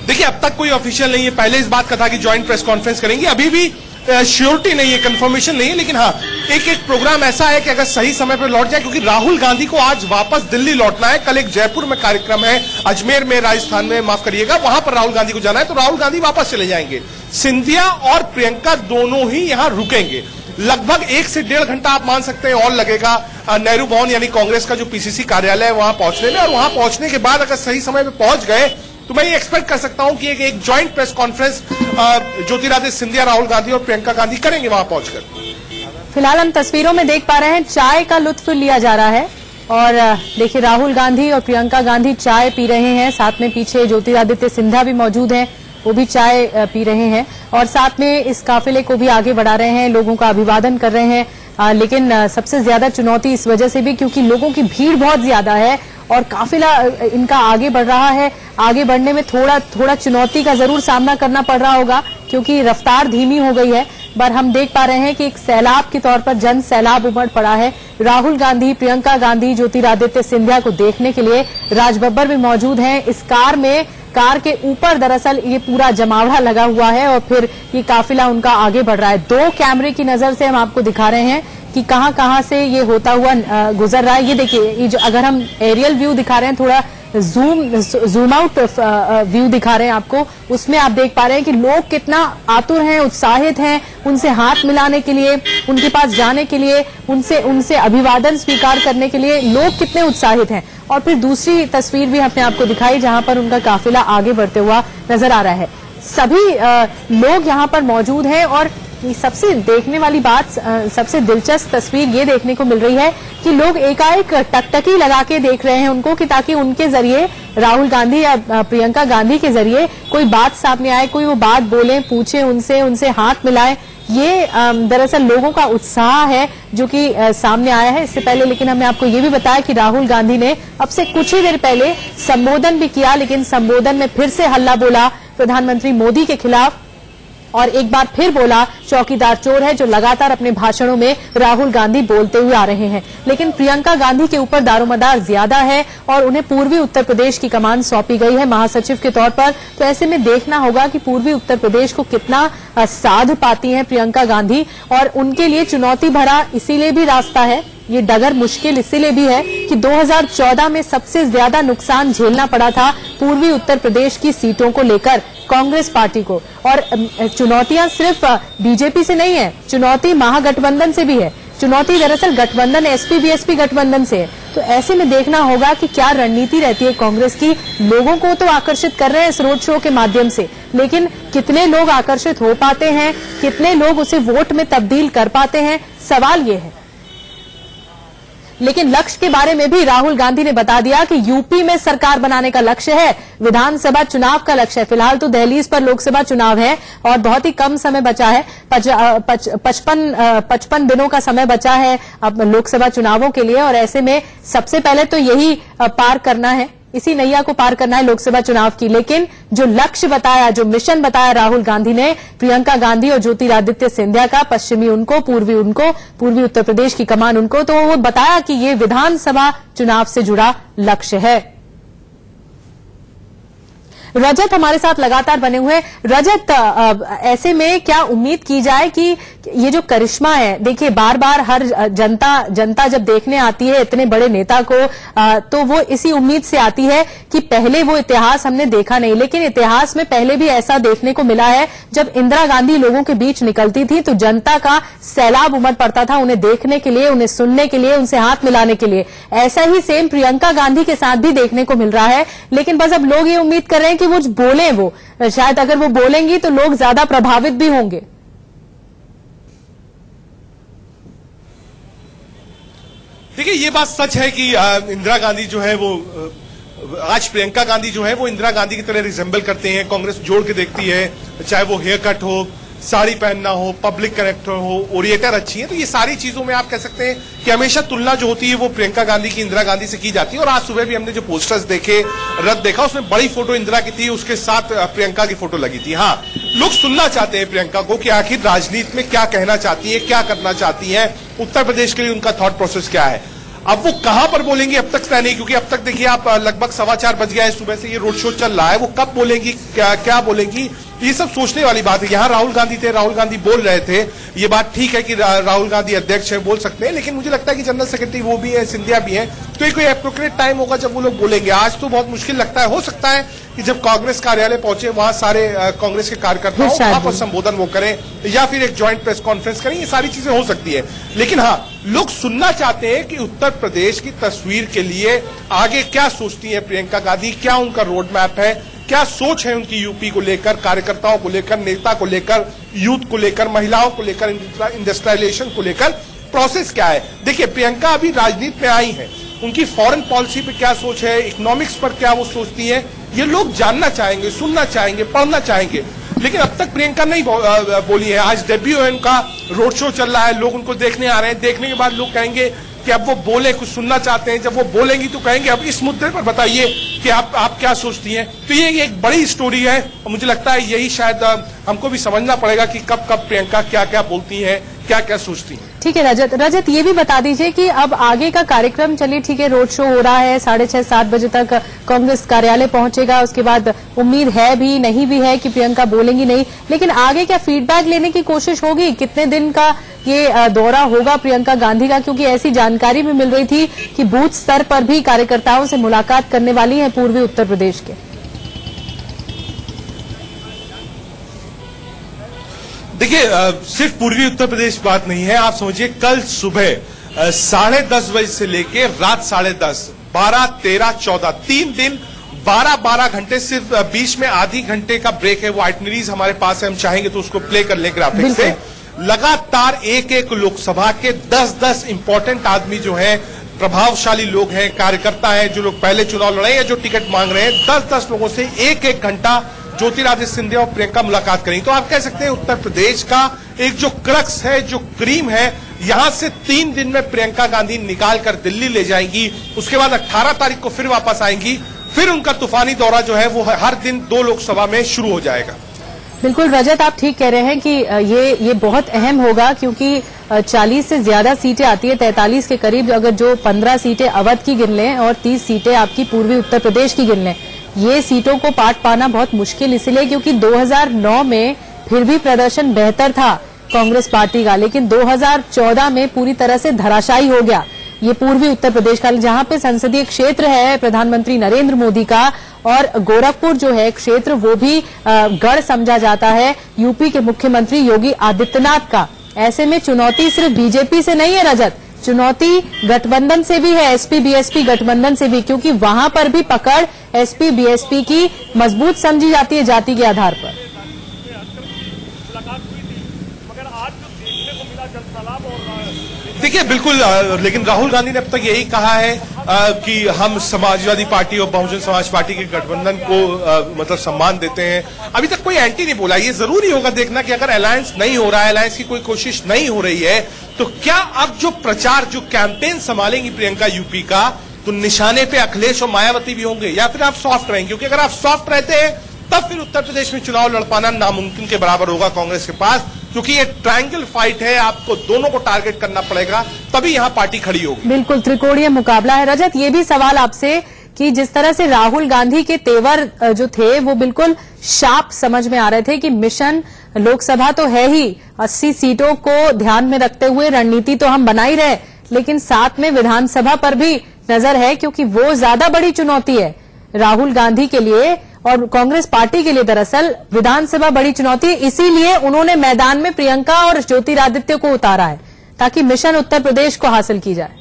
देखिए अब तक कोई ऑफिशियल नहीं है, पहले इस बात का था कि ज्वाइंट प्रेस कॉन्फ्रेंस करेंगे, अभी भी श्योरिटी नहीं है, कंफर्मेशन नहीं है। लेकिन हाँ एक प्रोग्राम ऐसा है कि अगर सही समय पर लौट जाए, क्योंकि राहुल गांधी को आज वापस दिल्ली लौटना है, कल एक जयपुर में कार्यक्रम है, अजमेर में, राजस्थान में, माफ करिएगा, वहां पर राहुल गांधी को जाना है, तो राहुल गांधी वापस चले जाएंगे। सिंधिया और प्रियंका दोनों ही यहां रुकेंगे। लगभग 1 से 1.5 घंटा आप मान सकते हैं और लगेगा नेहरू भवन यानी कांग्रेस का जो पीसीसी कार्यालय है वहां पहुंचने में, और वहां पहुंचने के बाद अगर सही समय पर पहुंच गए तो मैं ये एक्सपेक्ट कर सकता हूं कि एक joint press conference Jyotiraditya Scindia, Rahul Gandhi और प्रियंका गांधी करेंगे वहां पहुंचकर। फिलहाल हम तस्वीरों में देख पा रहे हैं चाय का लुत्फ लिया जा रहा है, और देखिए राहुल गांधी और प्रियंका गांधी चाय पी रहे हैं, साथ में पीछे ज्योतिरादित्य सिंधिया भी मौजूद हैं, वो भी चाय पी रहे हैं, और साथ में इस काफिले को भी आगे बढ़ा रहे हैं, लोगों का अभिवादन कर रहे हैं। लेकिन सबसे ज्यादा चुनौती इस वजह से भी क्योंकि लोगों की भीड़ बहुत ज्यादा है और काफिला इनका आगे बढ़ रहा है। आगे बढ़ने में थोड़ा चुनौती का जरूर सामना करना पड़ रहा होगा क्योंकि रफ्तार धीमी हो गई है, पर हम देख पा रहे हैं कि एक सैलाब के तौर पर जन सैलाब उमड़ पड़ा है। राहुल गांधी, प्रियंका गांधी, ज्योतिरादित्य सिंधिया को देखने के लिए राजबब्बर में मौजूद हैं। इस कार के ऊपर दरअसल ये पूरा जमावड़ा लगा हुआ है और फिर ये काफिला उनका आगे बढ़ रहा है। 2 कैमरे की नजर से हम आपको दिखा रहे हैं कि कहां से ये होता हुआ गुजर रहा है। ये देखिए, ये जो अगर हम एरियल व्यू दिखा रहे हैं, थोड़ा जूम आउट व्यू दिखा रहे हैं आपको, उसमें आप देख पा रहे हैं कि लोग कितना आतुर हैं, उत्साहित हैं उनसे हाथ मिलाने के लिए, उनके पास जाने के लिए, उनसे अभिवादन स्वीकार करने के लिए लोग कितने उत्साहित हैं। और फिर दूसरी तस्वीर भी हमने आपको दिखाई जहां पर उनका काफिला आगे बढ़ते हुआ नजर आ रहा है। सभी लोग यहां पर मौजूद हैं और सबसे देखने वाली बात, सबसे दिलचस्प तस्वीर ये देखने को मिल रही है कि लोग एकाएक टकटकी लगा के देख रहे हैं उनको, कि ताकि उनके जरिए राहुल गांधी या प्रियंका गांधी के जरिए कोई बात सामने आए, कोई वो बात बोले, पूछे उनसे हाथ मिलाए। ये दरअसल लोगों का उत्साह है जो कि सामने आया है। इससे पहले लेकिन हमने आपको ये भी बताया कि राहुल गांधी ने अब से कुछ ही देर पहले संबोधन भी किया, लेकिन संबोधन में फिर से हल्ला बोला प्रधानमंत्री मोदी के खिलाफ, और एक बार फिर बोला चौकीदार चोर है, जो लगातार अपने भाषणों में राहुल गांधी बोलते हुए आ रहे हैं। लेकिन प्रियंका गांधी के ऊपर दारोमदार ज्यादा है और उन्हें पूर्वी उत्तर प्रदेश की कमान सौंपी गई है महासचिव के तौर पर। तो ऐसे में देखना होगा कि पूर्वी उत्तर प्रदेश को कितना साध पाती हैं प्रियंका गांधी, और उनके लिए चुनौती भरा इसीलिए भी रास्ता है ये डगर मुश्किल इसलिए भी है कि 2014 में सबसे ज्यादा नुकसान झेलना पड़ा था पूर्वी उत्तर प्रदेश की सीटों को लेकर कांग्रेस पार्टी को। और चुनौतियां सिर्फ बीजेपी से नहीं है, चुनौती महागठबंधन से भी है। चुनौती दरअसल गठबंधन एसपी बीएसपी गठबंधन से है। तो ऐसे में देखना होगा कि क्या रणनीति रहती है कांग्रेस की। लोगों को तो आकर्षित कर रहे हैं इस रोड शो के माध्यम से, लेकिन कितने लोग आकर्षित हो पाते हैं, कितने लोग उसे वोट में तब्दील कर पाते हैं, सवाल ये है। लेकिन लक्ष्य के बारे में भी राहुल गांधी ने बता दिया कि यूपी में सरकार बनाने का लक्ष्य है, विधानसभा चुनाव का लक्ष्य है। फिलहाल तो दहलीज पर लोकसभा चुनाव है और बहुत ही कम समय बचा है, 55 दिनों का समय बचा है अब लोकसभा चुनावों के लिए। और ऐसे में सबसे पहले तो यही पार करना है, इसी नैया को पार करना है लोकसभा चुनाव की। लेकिन जो लक्ष्य बताया, जो मिशन बताया राहुल गांधी ने, प्रियंका गांधी और ज्योतिरादित्य सिंधिया का, पश्चिमी उनको, पूर्वी उत्तर प्रदेश की कमान उनको, तो वो बताया कि ये विधानसभा चुनाव से जुड़ा लक्ष्य है। रजत हमारे साथ लगातार बने हुए। रजत, ऐसे में क्या उम्मीद की जाए कि ये जो करिश्मा है, देखिए बार बार हर जनता जब देखने आती है इतने बड़े नेता को, तो वो इसी उम्मीद से आती है कि पहले वो इतिहास हमने देखा नहीं, लेकिन इतिहास में पहले भी ऐसा देखने को मिला है। जब इंदिरा गांधी लोगों के बीच निकलती थी तो जनता का सैलाब उमड़ पड़ता था उन्हें देखने के लिए, उन्हें सुनने के लिए, उनसे हाथ मिलाने के लिए। ऐसा ही सेम प्रियंका गांधी के साथ भी देखने को मिल रहा है। लेकिन बस अब लोग ये उम्मीद कर रहे हैं कि वो बोले, वो शायद अगर वो बोलेंगी तो लोग ज्यादा प्रभावित भी होंगे। देखिए, ये बात सच है कि इंदिरा गांधी जो है वो आज प्रियंका गांधी जो है वो इंदिरा गांधी की तरह रिजेंबल करते हैं। कांग्रेस जोड़ के देखती है, चाहे वो हेयर कट हो, साड़ी पहनना हो, पब्लिक करेक्टर हो, ओरिएटर अच्छी है, तो ये सारी चीजों में आप कह सकते हैं कि हमेशा तुलना जो होती है वो प्रियंका गांधी की इंदिरा गांधी से की जाती है। और आज सुबह भी हमने जो पोस्टर्स देखे, रथ देखा, उसमें बड़ी फोटो इंदिरा की थी, उसके साथ प्रियंका की फोटो लगी थी। हाँ, लोग सुनना चाहते हैं प्रियंका को कि आखिर राजनीति में क्या कहना चाहती है, क्या करना चाहती है, उत्तर प्रदेश के लिए उनका थॉट प्रोसेस क्या है। अब वो कहां पर बोलेंगी अब तक तय नहीं, क्योंकि अब तक देखिए आप लगभग 4:15 बज गया है, सुबह से ये रोड शो चल रहा है। वो कब बोलेंगी, क्या बोलेंगी, ये सब सोचने वाली बात है। यहां राहुल गांधी थे, राहुल गांधी बोल रहे थे, ये बात ठीक है कि राहुल गांधी अध्यक्ष है, बोल सकते हैं, लेकिन मुझे लगता है कि जनरल सेक्रेटरी वो भी है, सिंधिया भी है, तो कोई एप्रोप्रिएट टाइम होगा जब वो लोग बोलेंगे। आज तो बहुत मुश्किल लगता है, हो सकता है कि जब कांग्रेस कार्यालय पहुंचे वहां सारे कांग्रेस के कार्यकर्ताओं वहां पर संबोधन वो करें या फिर एक ज्वाइंट प्रेस कॉन्फ्रेंस करें, ये सारी चीजें हो सकती है। लेकिन हाँ, लोग सुनना चाहते हैं कि उत्तर प्रदेश की तस्वीर के लिए आगे क्या सोचती है प्रियंका गांधी, क्या उनका रोड मैप है, क्या सोच है उनकी यूपी को लेकर, कार्यकर्ताओं को लेकर, नेता को लेकर, यूथ को लेकर, महिलाओं को लेकर, इंडस्ट्रियलाइजेशन को लेकर, प्रोसेस क्या है। देखिए, प्रियंका अभी राजनीति में आई है, उनकी फॉरेन पॉलिसी पे क्या सोच है, इकोनॉमिक्स पर क्या वो सोचती है, ये लोग जानना चाहेंगे, सुनना चाहेंगे, पढ़ना चाहेंगे। लेकिन अब तक प्रियंका नहीं बोली है। आज डेब्यू है उनका, रोड शो चल रहा है, लोग उनको देखने आ रहे हैं, देखने के बाद लोग कहेंगे कि अब वो बोले, कुछ सुनना चाहते हैं। जब वो बोलेंगी तो कहेंगे अब इस मुद्दे पर बताइए कि आप क्या सोचती हैं। तो ये एक बड़ी स्टोरी है और मुझे लगता है यही शायद हमको भी समझना पड़ेगा कि कब कब प्रियंका क्या क्या बोलती है, क्या क्या सोचती है। ठीक है रजत, ये भी बता दीजिए कि अब आगे का कार्यक्रम, चलिए ठीक है, रोड शो हो रहा है, 6:30-7 बजे तक कांग्रेस कार्यालय पहुंचेगा, उसके बाद उम्मीद है भी नहीं भी है कि प्रियंका बोलेंगी नहीं, लेकिन आगे क्या फीडबैक लेने की कोशिश होगी, कितने दिन का ये दौरा होगा प्रियंका गांधी का, क्योंकि ऐसी जानकारी भी मिल रही थी कि बूथ स्तर पर भी कार्यकर्ताओं से मुलाकात करने वाली है पूर्वी उत्तर प्रदेश के। देखिए, सिर्फ पूर्वी उत्तर प्रदेश बात नहीं है, आप समझिए कल सुबह 10:30 बजे से लेके रात 10:30, 12, 13, 14, 3 दिन 12 घंटे, सिर्फ बीच में आधी घंटे का ब्रेक है। वो आइटनरीज हमारे पास है, हम चाहेंगे तो उसको प्ले कर लें ग्राफिक्स से। लगातार एक लोकसभा के 10 इंपॉर्टेंट आदमी जो हैं, प्रभावशाली लोग हैं, कार्यकर्ता हैं, जो लोग पहले चुनाव लड़े या जो टिकट मांग रहे हैं, 10 लोगों से एक घंटा ज्योतिरादित्य सिंधिया और प्रियंका मुलाकात करेंगी। तो आप कह सकते हैं उत्तर प्रदेश का एक जो क्रक्स है, जो क्रीम है, यहां से 3 दिन में प्रियंका गांधी निकाल कर दिल्ली ले जाएंगी। उसके बाद 18 तारीख को फिर वापस आएंगी, फिर उनका तूफानी दौरा जो है वो हर दिन 2 लोकसभा में शुरू हो जाएगा। बिल्कुल रजत, आप ठीक कह रहे हैं कि ये बहुत अहम होगा, क्योंकि 40 से ज्यादा सीटें आती है, 43 के करीब, अगर जो 15 सीटें अवध की गिन लें और 30 सीटें आपकी पूर्वी उत्तर प्रदेश की गिन लें, ये सीटों को पाट पाना बहुत मुश्किल इसलिए क्योंकि 2009 में फिर भी प्रदर्शन बेहतर था कांग्रेस पार्टी का, लेकिन 2014 में पूरी तरह से धराशायी हो गया। ये पूर्वी उत्तर प्रदेश का, जहां पे संसदीय क्षेत्र है प्रधानमंत्री नरेंद्र मोदी का, और गोरखपुर जो है क्षेत्र वो भी गढ़ समझा जाता है यूपी के मुख्यमंत्री योगी आदित्यनाथ का। ऐसे में चुनौती सिर्फ बीजेपी से नहीं है रजत, चुनौती गठबंधन से भी है, एसपी बीएसपी गठबंधन से भी, क्योंकि वहां पर भी पकड़ एसपी बीएसपी की मजबूत समझी जाती है जाति के आधार पर। देखिए बिल्कुल, लेकिन राहुल गांधी ने अब तक यही कहा है कि हम समाजवादी पार्टी और बहुजन समाज पार्टी के गठबंधन को मतलब सम्मान देते हैं। अभी तक कोई एंटी नहीं बोला। ये जरूरी होगा देखना कि अगर अलायंस नहीं हो रहा है, अलायंस की कोई कोशिश नहीं हो रही है, तो क्या अब जो प्रचार, जो कैंपेन संभालेंगी प्रियंका यूपी का, तो निशाने पे अखिलेश और मायावती भी होंगे, या फिर आप सॉफ्ट रहेंगे? क्योंकि अगर आप सॉफ्ट रहते हैं तब फिर उत्तर प्रदेश में चुनाव लड़ पाना नामुमकिन के बराबर होगा कांग्रेस के पास, क्योंकि ये ट्रायंगल फाइट है, आपको दोनों को टारगेट करना पड़ेगा, तभी यहां पार्टी खड़ी होगी। बिल्कुल त्रिकोणीय मुकाबला है। रजत, ये भी सवाल आपसे कि जिस तरह से राहुल गांधी के तेवर जो थे वो बिल्कुल शार्प समझ में आ रहे थे कि मिशन लोकसभा तो है ही, 80 सीटों को ध्यान में रखते हुए रणनीति तो हम बना ही रहे, लेकिन साथ में विधानसभा पर भी नजर है, क्योंकि वो ज्यादा बड़ी चुनौती है राहुल गांधी के लिए और कांग्रेस पार्टी के लिए। दरअसल विधानसभा बड़ी चुनौती है, इसीलिए उन्होंने मैदान में प्रियंका और ज्योतिरादित्य को उतारा है ताकि मिशन उत्तर प्रदेश को हासिल की जाए।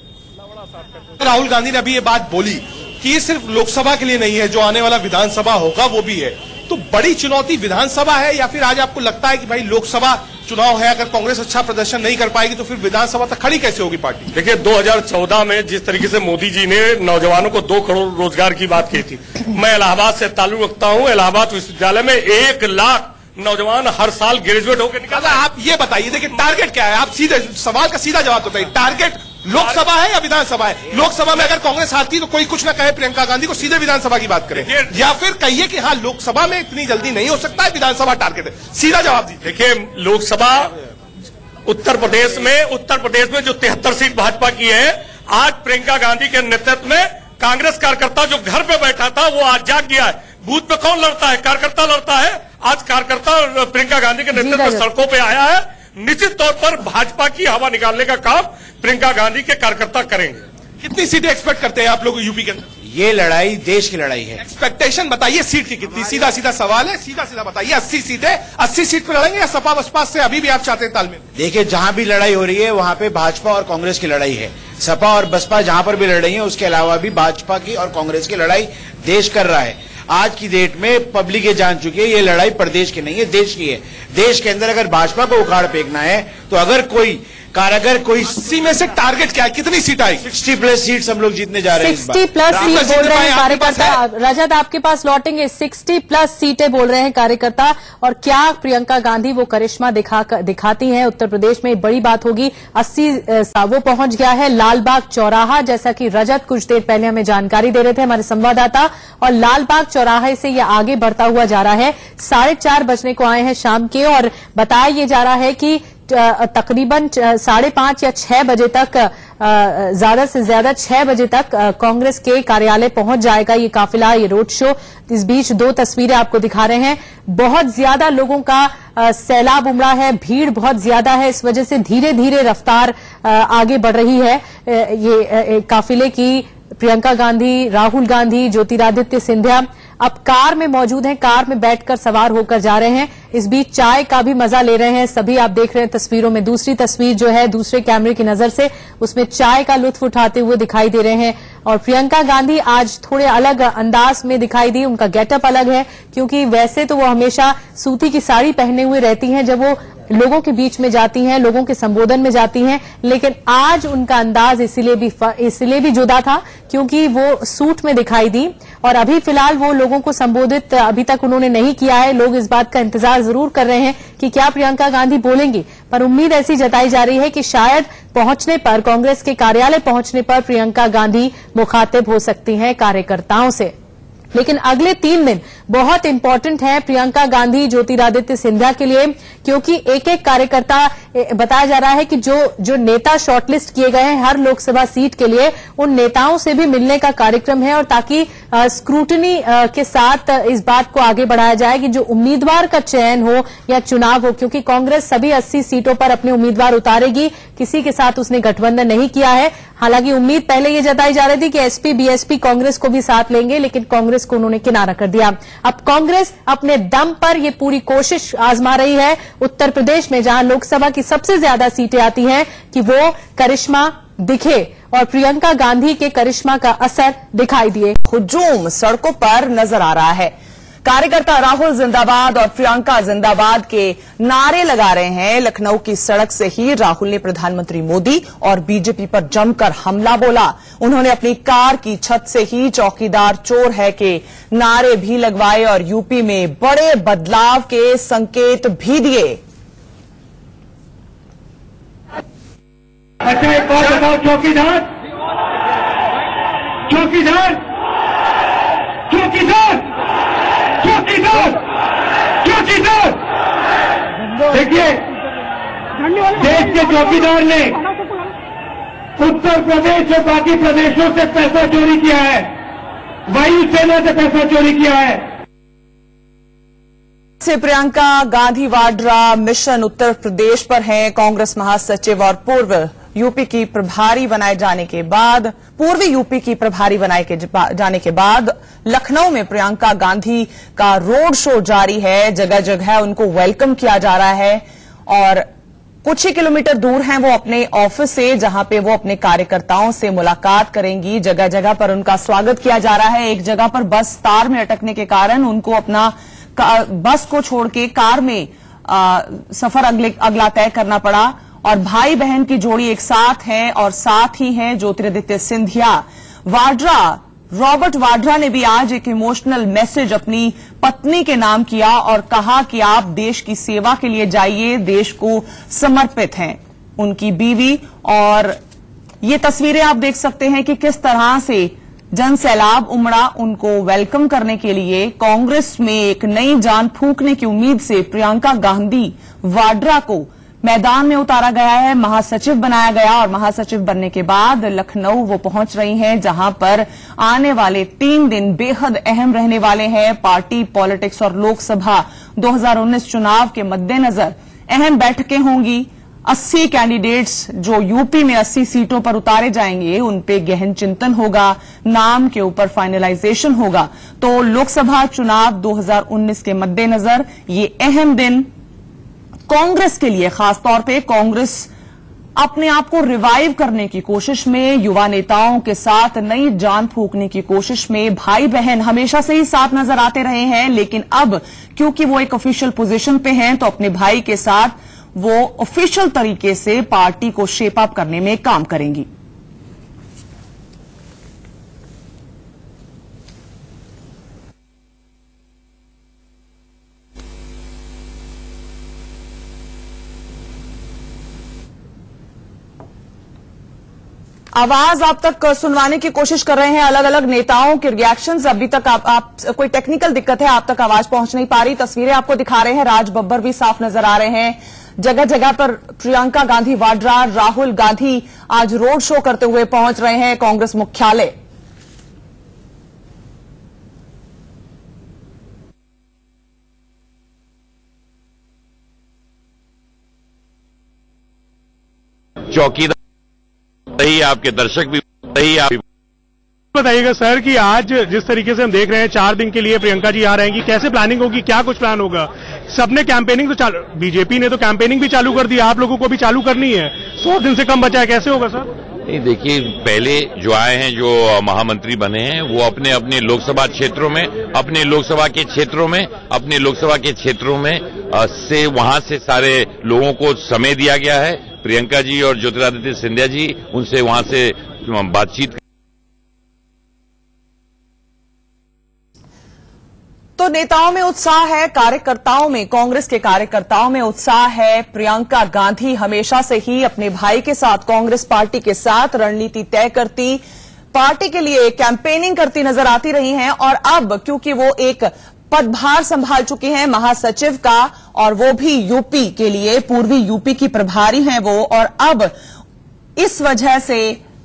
राहुल गांधी ने अभी ये बात बोली कि ये सिर्फ लोकसभा के लिए नहीं है, जो आने वाला विधानसभा होगा वो भी है। तो बड़ी चुनौती विधानसभा है, या फिर आज आपको लगता है कि भाई लोकसभा चुनाव है, अगर कांग्रेस अच्छा प्रदर्शन नहीं कर पाएगी तो फिर विधानसभा तक खड़ी कैसे होगी पार्टी? देखिए 2014 में जिस तरीके से मोदी जी ने नौजवानों को 2 करोड़ रोजगार की बात की थी, मैं इलाहाबाद से ताल्लुक रखता हूं। इलाहाबाद विश्वविद्यालय में 1 लाख नौजवान हर साल ग्रेजुएट होकर निकलता है। आप ये बताइए, देखिए टारगेट क्या है? आप सीधे सवाल का सीधा जवाब बताइए, टारगेट लोकसभा है या विधानसभा है? लोकसभा में अगर कांग्रेस हारती तो कोई कुछ ना कहे प्रियंका गांधी को, सीधे विधानसभा की बात करें, या फिर कहिए कि हाँ लोकसभा में इतनी जल्दी नहीं हो सकता है, विधानसभा टारगेट है। सीधा जवाब दीजिए। देखिए लोकसभा उत्तर प्रदेश में जो 73 सीट भाजपा की है, आज प्रियंका गांधी के नेतृत्व में कांग्रेस कार्यकर्ता जो घर पे बैठा था वो आज जाग गया है। बूथ पे कौन लड़ता है? कार्यकर्ता लड़ता है। आज कार्यकर्ता प्रियंका गांधी के नेतृत्व में सड़कों पे आया है। निश्चित तौर पर भाजपा की हवा निकालने का काम प्रियंका गांधी के कार्यकर्ता करेंगे। कितनी सीटें एक्सपेक्ट करते हैं आप लोग यूपी के अंदर? ये लड़ाई देश की लड़ाई है। एक्सपेक्टेशन बताइए, सीट की कितनी? सीधा सीधा सवाल है, सीधा सीधा बताइए। 80 सीटें, 80 सीट पर लड़ेंगे या सपा बसपा से अभी भी आप चाहते हैं तालमेल? देखिए जहां भी लड़ाई हो रही है वहां पे भाजपा और कांग्रेस की लड़ाई है। सपा और बसपा जहां पर भी लड़ रही है, उसके अलावा भी भाजपा की और कांग्रेस की लड़ाई देश कर रहा है। आज की डेट में पब्लिक ये जान चुकी है ये लड़ाई प्रदेश की नहीं है, देश की है। देश के अंदर अगर भाजपा को उखाड़ फेंकना है तो अगर कोई कारगर कोई 80 में से टारगेट क्या है? कितनी सीट आएगी? 60+ सीट्स हम लोग जीतने जा रहे हैं। 60+ सीट बोल रहे हैं कार्यकर्ता। रजत आपके पास लौटेंगे। 60+ सीटें बोल रहे हैं कार्यकर्ता। और क्या प्रियंका गांधी वो करिश्मा दिखाती हैं उत्तर प्रदेश में? बड़ी बात होगी। 80 वो पहुंच गया है लालबाग चौराहा, जैसा कि रजत कुछ देर पहले हमें जानकारी दे रहे थे हमारे संवाददाता। और लालबाग चौराहे से ये आगे बढ़ता हुआ जा रहा है। 4:30 बजने को आए हैं शाम के, और बताया ये जा रहा है कि तकरीबन 5:30 या 6 बजे तक, ज्यादा से ज्यादा 6 बजे तक कांग्रेस के कार्यालय पहुंच जाएगा ये काफिला, ये रोड शो। इस बीच 2 तस्वीरें आपको दिखा रहे हैं। बहुत ज्यादा लोगों का सैलाब उमड़ा है, भीड़ बहुत ज्यादा है, इस वजह से धीरे धीरे रफ्तार आगे बढ़ रही है ये काफिले की। प्रियंका गांधी, राहुल गांधी, ज्योतिरादित्य सिंधिया अब कार में मौजूद हैं, कार में बैठकर सवार होकर जा रहे हैं। इस बीच चाय का भी मजा ले रहे हैं सभी। आप देख रहे हैं तस्वीरों में, दूसरी तस्वीर जो है दूसरे कैमरे की नजर से, उसमें चाय का लुत्फ उठाते हुए दिखाई दे रहे हैं। और प्रियंका गांधी आज थोड़े अलग अंदाज में दिखाई दी, उनका गेटअप अलग है, क्योंकि वैसे तो वो हमेशा सूती की साड़ी पहने हुए रहती हैं जब वो लोगों के बीच में जाती हैं, लोगों के संबोधन में जाती हैं, लेकिन आज उनका अंदाज इसलिए भी जुदा था क्योंकि वो सूट में दिखाई दी। और अभी फिलहाल वो लोगों को संबोधित अभी तक उन्होंने नहीं किया है। लोग इस बात का इंतजार जरूर कर रहे हैं कि क्या प्रियंका गांधी बोलेंगी, पर उम्मीद ऐसी जताई जा रही है कि शायद पहुंचने पर, कांग्रेस के कार्यालय पहुंचने पर प्रियंका गांधी मुखातिब हो सकती हैं कार्यकर्ताओं से। लेकिन अगले 3 दिन बहुत इंपॉर्टेंट है प्रियंका गांधी, ज्योतिरादित्य सिंधिया के लिए, क्योंकि एक एक कार्यकर्ता, बताया जा रहा है कि जो नेता शॉर्टलिस्ट किए गए हैं हर लोकसभा सीट के लिए, उन नेताओं से भी मिलने का कार्यक्रम है, और ताकि स्क्रूटनी के साथ इस बात को आगे बढ़ाया जाए कि जो उम्मीदवार का चयन हो या चुनाव हो, क्योंकि कांग्रेस सभी 80 सीटों पर अपने उम्मीदवार उतारेगी, किसी के साथ उसने गठबंधन नहीं किया है। हालांकि उम्मीद पहले ये जताई जा रही थी कि एसपी बीएसपी कांग्रेस को भी साथ लेंगे, लेकिन कांग्रेस को उन्होंने किनारा कर दिया। अब कांग्रेस अपने दम पर ये पूरी कोशिश आजमा रही है उत्तर प्रदेश में, जहां लोकसभा की सबसे ज्यादा सीटें आती हैं, कि वो करिश्मा दिखे और प्रियंका गांधी के करिश्मा का असर दिखाई दिए। हुजूम सड़कों पर नजर आ रहा है। कार्यकर्ता राहुल जिंदाबाद और प्रियंका जिंदाबाद के नारे लगा रहे हैं। लखनऊ की सड़क से ही राहुल ने प्रधानमंत्री मोदी और बीजेपी पर जमकर हमला बोला। उन्होंने अपनी कार की छत से ही चौकीदार चोर है के नारे भी लगवाए और यूपी में बड़े बदलाव के संकेत भी दिए। अच्छा, एक बात बताओ, चौकीदार चौकीदार चौकीदार चौकीदार चौकीदार देखिए, देश के चौकीदार ने उत्तर प्रदेश और बाकी प्रदेशों से पैसा चोरी किया है, वायुसेना से पैसा चोरी किया है। से प्रियंका गांधी वाड्रा मिशन उत्तर प्रदेश पर हैं। कांग्रेस महासचिव और पूर्व यूपी की प्रभारी बनाए जाने के बाद जाने के बाद लखनऊ में प्रियंका गांधी का रोड शो जारी है। जगह जगह उनको वेलकम किया जा रहा है और कुछ ही किलोमीटर दूर हैं वो अपने ऑफिस से, जहां पे वो अपने कार्यकर्ताओं से मुलाकात करेंगी। जगह जगह पर उनका स्वागत किया जा रहा है। एक जगह पर बस तार में अटकने के कारण उनको अपना बस को छोड़ के कार में सफर अगला तय करना पड़ा और भाई बहन की जोड़ी एक साथ है और साथ ही हैं ज्योतिरादित्य सिंधिया। रॉबर्ट वाड्रा ने भी आज एक इमोशनल मैसेज अपनी पत्नी के नाम किया और कहा कि आप देश की सेवा के लिए जाइए, देश को समर्पित हैं उनकी बीवी। और ये तस्वीरें आप देख सकते हैं कि किस तरह से जन सैलाब उमड़ा उनको वेलकम करने के लिए। कांग्रेस में एक नई जान फूंकने की उम्मीद से प्रियंका गांधी वाड्रा को मैदान में उतारा गया है, महासचिव बनाया गया और महासचिव बनने के बाद लखनऊ वो पहुंच रही हैं, जहां पर आने वाले 3 दिन बेहद अहम रहने वाले हैं। पार्टी पॉलिटिक्स और लोकसभा 2019 चुनाव के मद्देनजर अहम बैठकें होंगी। 80 कैंडिडेट्स जो यूपी में 80 सीटों पर उतारे जाएंगे, उन पे गहन चिंतन होगा, नाम के ऊपर फाइनलाइजेशन होगा। तो लोकसभा चुनाव 2019 के मद्देनजर ये अहम दिन कांग्रेस के लिए, खासतौर पे कांग्रेस अपने आप को रिवाइव करने की कोशिश में, युवा नेताओं के साथ नई जान फूंकने की कोशिश में। भाई बहन हमेशा से ही साथ नजर आते रहे हैं, लेकिन अब क्योंकि वो एक ऑफिशियल पोजीशन पे हैं, तो अपने भाई के साथ वो ऑफिशियल तरीके से पार्टी को शेप अप करने में काम करेंगी। आवाज आप तक सुनवाने की कोशिश कर रहे हैं, अलग अलग नेताओं के रिएक्शंस। अभी तक आप कोई टेक्निकल दिक्कत है, आप तक आवाज पहुंच नहीं पा रही। तस्वीरें आपको दिखा रहे हैं, राज बब्बर भी साफ नजर आ रहे हैं। जगह जगह पर प्रियंका गांधी वाड्रा, राहुल गांधी आज रोड शो करते हुए पहुंच रहे हैं कांग्रेस मुख्यालय। चौकीदार सही, आपके दर्शक भी सही। आप बताइएगा सर कि आज जिस तरीके से हम देख रहे हैं 4 दिन के लिए प्रियंका जी आ रहेंगी, कैसे प्लानिंग होगी, क्या कुछ प्लान होगा? सबने कैंपेनिंग तो बीजेपी ने तो कैंपेनिंग भी चालू कर दी, आप लोगों को भी चालू करनी है। 100 दिन से कम बचा है, कैसे होगा सर? नहीं, देखिए, पहले जो आए हैं, जो महामंत्री बने हैं, वो अपने अपने लोकसभा क्षेत्रों में अपने लोकसभा के क्षेत्रों में से वहां से सारे लोगों को समय दिया गया है। प्रियंका जी और ज्योतिरादित्य सिंधिया जी उनसे वहां से बातचीत। तो नेताओं में उत्साह है, कार्यकर्ताओं में, कांग्रेस के कार्यकर्ताओं में उत्साह है। प्रियंका गांधी हमेशा से ही अपने भाई के साथ, कांग्रेस पार्टी के साथ रणनीति तय करती, पार्टी के लिए कैंपेनिंग करती नजर आती रही हैं और अब क्योंकि वो एक पदभार संभाल चुकी हैं महासचिव का, और वो भी यूपी के लिए, पूर्वी यूपी की प्रभारी हैं वो, और अब इस वजह से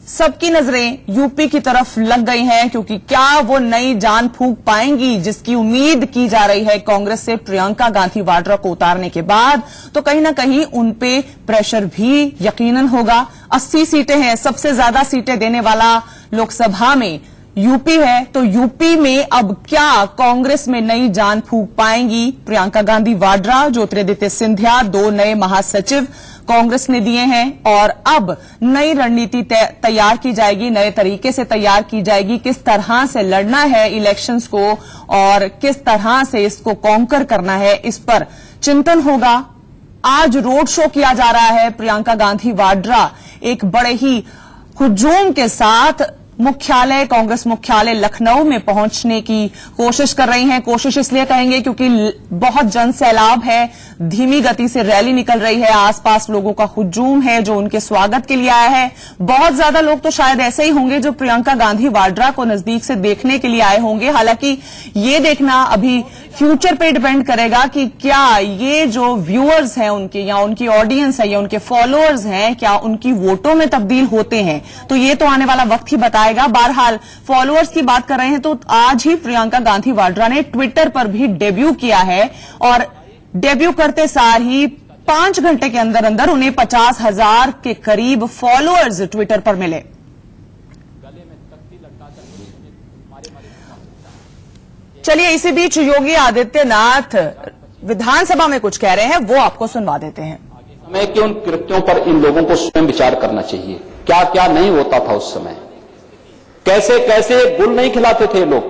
सबकी नजरें यूपी की तरफ लग गई हैं, क्योंकि क्या वो नई जान फूंक पाएंगी जिसकी उम्मीद की जा रही है कांग्रेस से प्रियंका गांधी वाड्रा को उतारने के बाद, तो कहीं ना कहीं उन पे प्रेशर भी यकीनन होगा। 80 सीटें हैं, सबसे ज्यादा सीटें देने वाला लोकसभा में यूपी है, तो यूपी में अब क्या कांग्रेस में नई जान फूंक पाएंगी प्रियंका गांधी वाड्रा? ज्योतिरादित्य सिंधिया 2 नए महासचिव कांग्रेस ने दिए हैं और अब नई रणनीति तैयार की जाएगी, नए तरीके से तैयार की जाएगी, किस तरह से लड़ना है इलेक्शंस को और किस तरह से इसको कॉन्कर करना है, इस पर चिंतन होगा। आज रोड शो किया जा रहा है। प्रियंका गांधी वाड्रा एक बड़े ही हुजूम के साथ मुख्यालय, कांग्रेस मुख्यालय लखनऊ में पहुंचने की कोशिश कर रही हैं। कोशिश इसलिए कहेंगे क्योंकि बहुत जन सैलाब है, धीमी गति से रैली निकल रही है, आसपास लोगों का हुजूम है जो उनके स्वागत के लिए आया है। बहुत ज्यादा लोग तो शायद ऐसे ही होंगे जो प्रियंका गांधी वाड्रा को नजदीक से देखने के लिए आए होंगे। हालांकि ये देखना अभी फ्यूचर पे डिपेंड करेगा कि क्या ये जो व्यूअर्स हैं उनके, या उनकी ऑडियंस है, या उनके फॉलोअर्स हैं, क्या उनकी वोटों में तब्दील होते हैं, तो ये तो आने वाला वक्त ही बताएगा। बहरहाल फॉलोअर्स की बात कर रहे हैं तो आज ही प्रियंका गांधी वाड्रा ने ट्विटर पर भी डेब्यू किया है और डेब्यू करते सार ही 5 घंटे के अंदर अंदर उन्हें 50,000 के करीब फॉलोअर्स ट्विटर पर मिले। चलिए, इसी बीच योगी आदित्यनाथ विधानसभा में कुछ कह रहे हैं, वो आपको सुनवा देते हैं। समय के उन कृत्यों पर इन लोगों को स्वयं विचार करना चाहिए। क्या क्या नहीं होता था उस समय, कैसे कैसे गुल नहीं खिलाते थे लोग,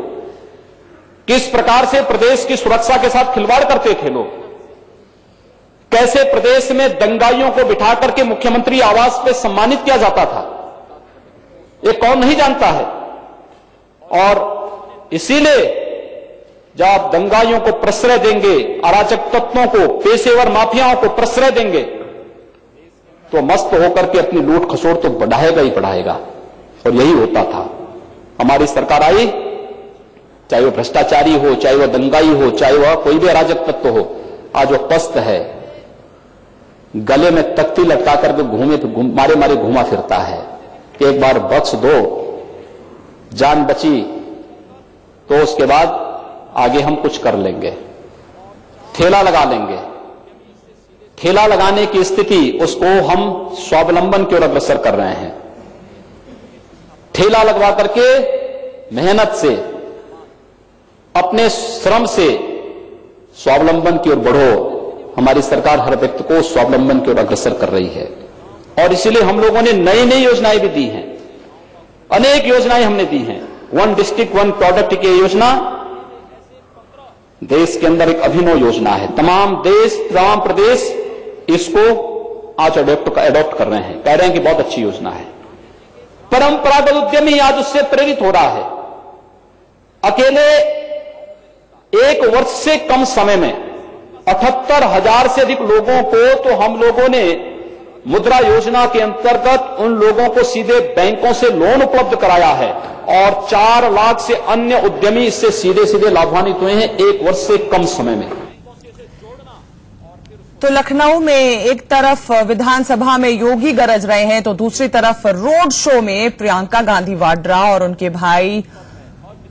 किस प्रकार से प्रदेश की सुरक्षा के साथ खिलवाड़ करते थे लोग, कैसे प्रदेश में दंगाइयों को बिठा करके मुख्यमंत्री आवास पे सम्मानित किया जाता था, ये कौन नहीं जानता है। और इसीलिए जब आप दंगाइयों को प्रश्रय देंगे, अराजक तत्वों को, पेशेवर माफियाओं को प्रश्रय देंगे, तो मस्त होकर के अपनी लूट खसोड़ तो बढ़ाएगा ही बढ़ाएगा। और यही होता था। हमारी सरकार आई, चाहे वो भ्रष्टाचारी हो, चाहे वह दंगाई हो, चाहे वह कोई भी अराजक तत्व हो, आज वो पस्त है, गले में तख्ती लटका करके मारे मारे घूमा फिरता है। एक बार बख्श दो, जान बची तो उसके बाद आगे हम कुछ कर लेंगे, ठेला लगा लेंगे। ठेला लगाने की स्थिति, उसको हम स्वावलंबन की ओर अग्रसर कर रहे हैं। ठेला लगवा करके मेहनत से, अपने श्रम से स्वावलंबन की ओर बढ़ो। हमारी सरकार हर व्यक्ति को स्वावलंबन की ओर अग्रसर कर रही है और इसीलिए हम लोगों ने नई नई योजनाएं भी दी हैं, अनेक योजनाएं हमने दी हैं। 1 डिस्ट्रिक्ट 1 प्रोडक्ट की योजना देश के अंदर एक अभिनव योजना है। तमाम प्रदेश इसको आज अडॉप्ट कर रहे हैं, कह रहे हैं कि बहुत अच्छी योजना है। परंपरागत उद्यमी आज उससे प्रेरित हो रहा है। अकेले 1 वर्ष से कम समय में 78,000 से अधिक लोगों को तो हम लोगों ने मुद्रा योजना के अंतर्गत उन लोगों को सीधे बैंकों से लोन उपलब्ध कराया है और 4 लाख से अन्य उद्यमी इससे सीधे सीधे लाभान्वित हुए हैं 1 वर्ष से कम समय में। तो लखनऊ में एक तरफ विधानसभा में योगी गरज रहे हैं तो दूसरी तरफ रोड शो में प्रियंका गांधी वाड्रा और उनके भाई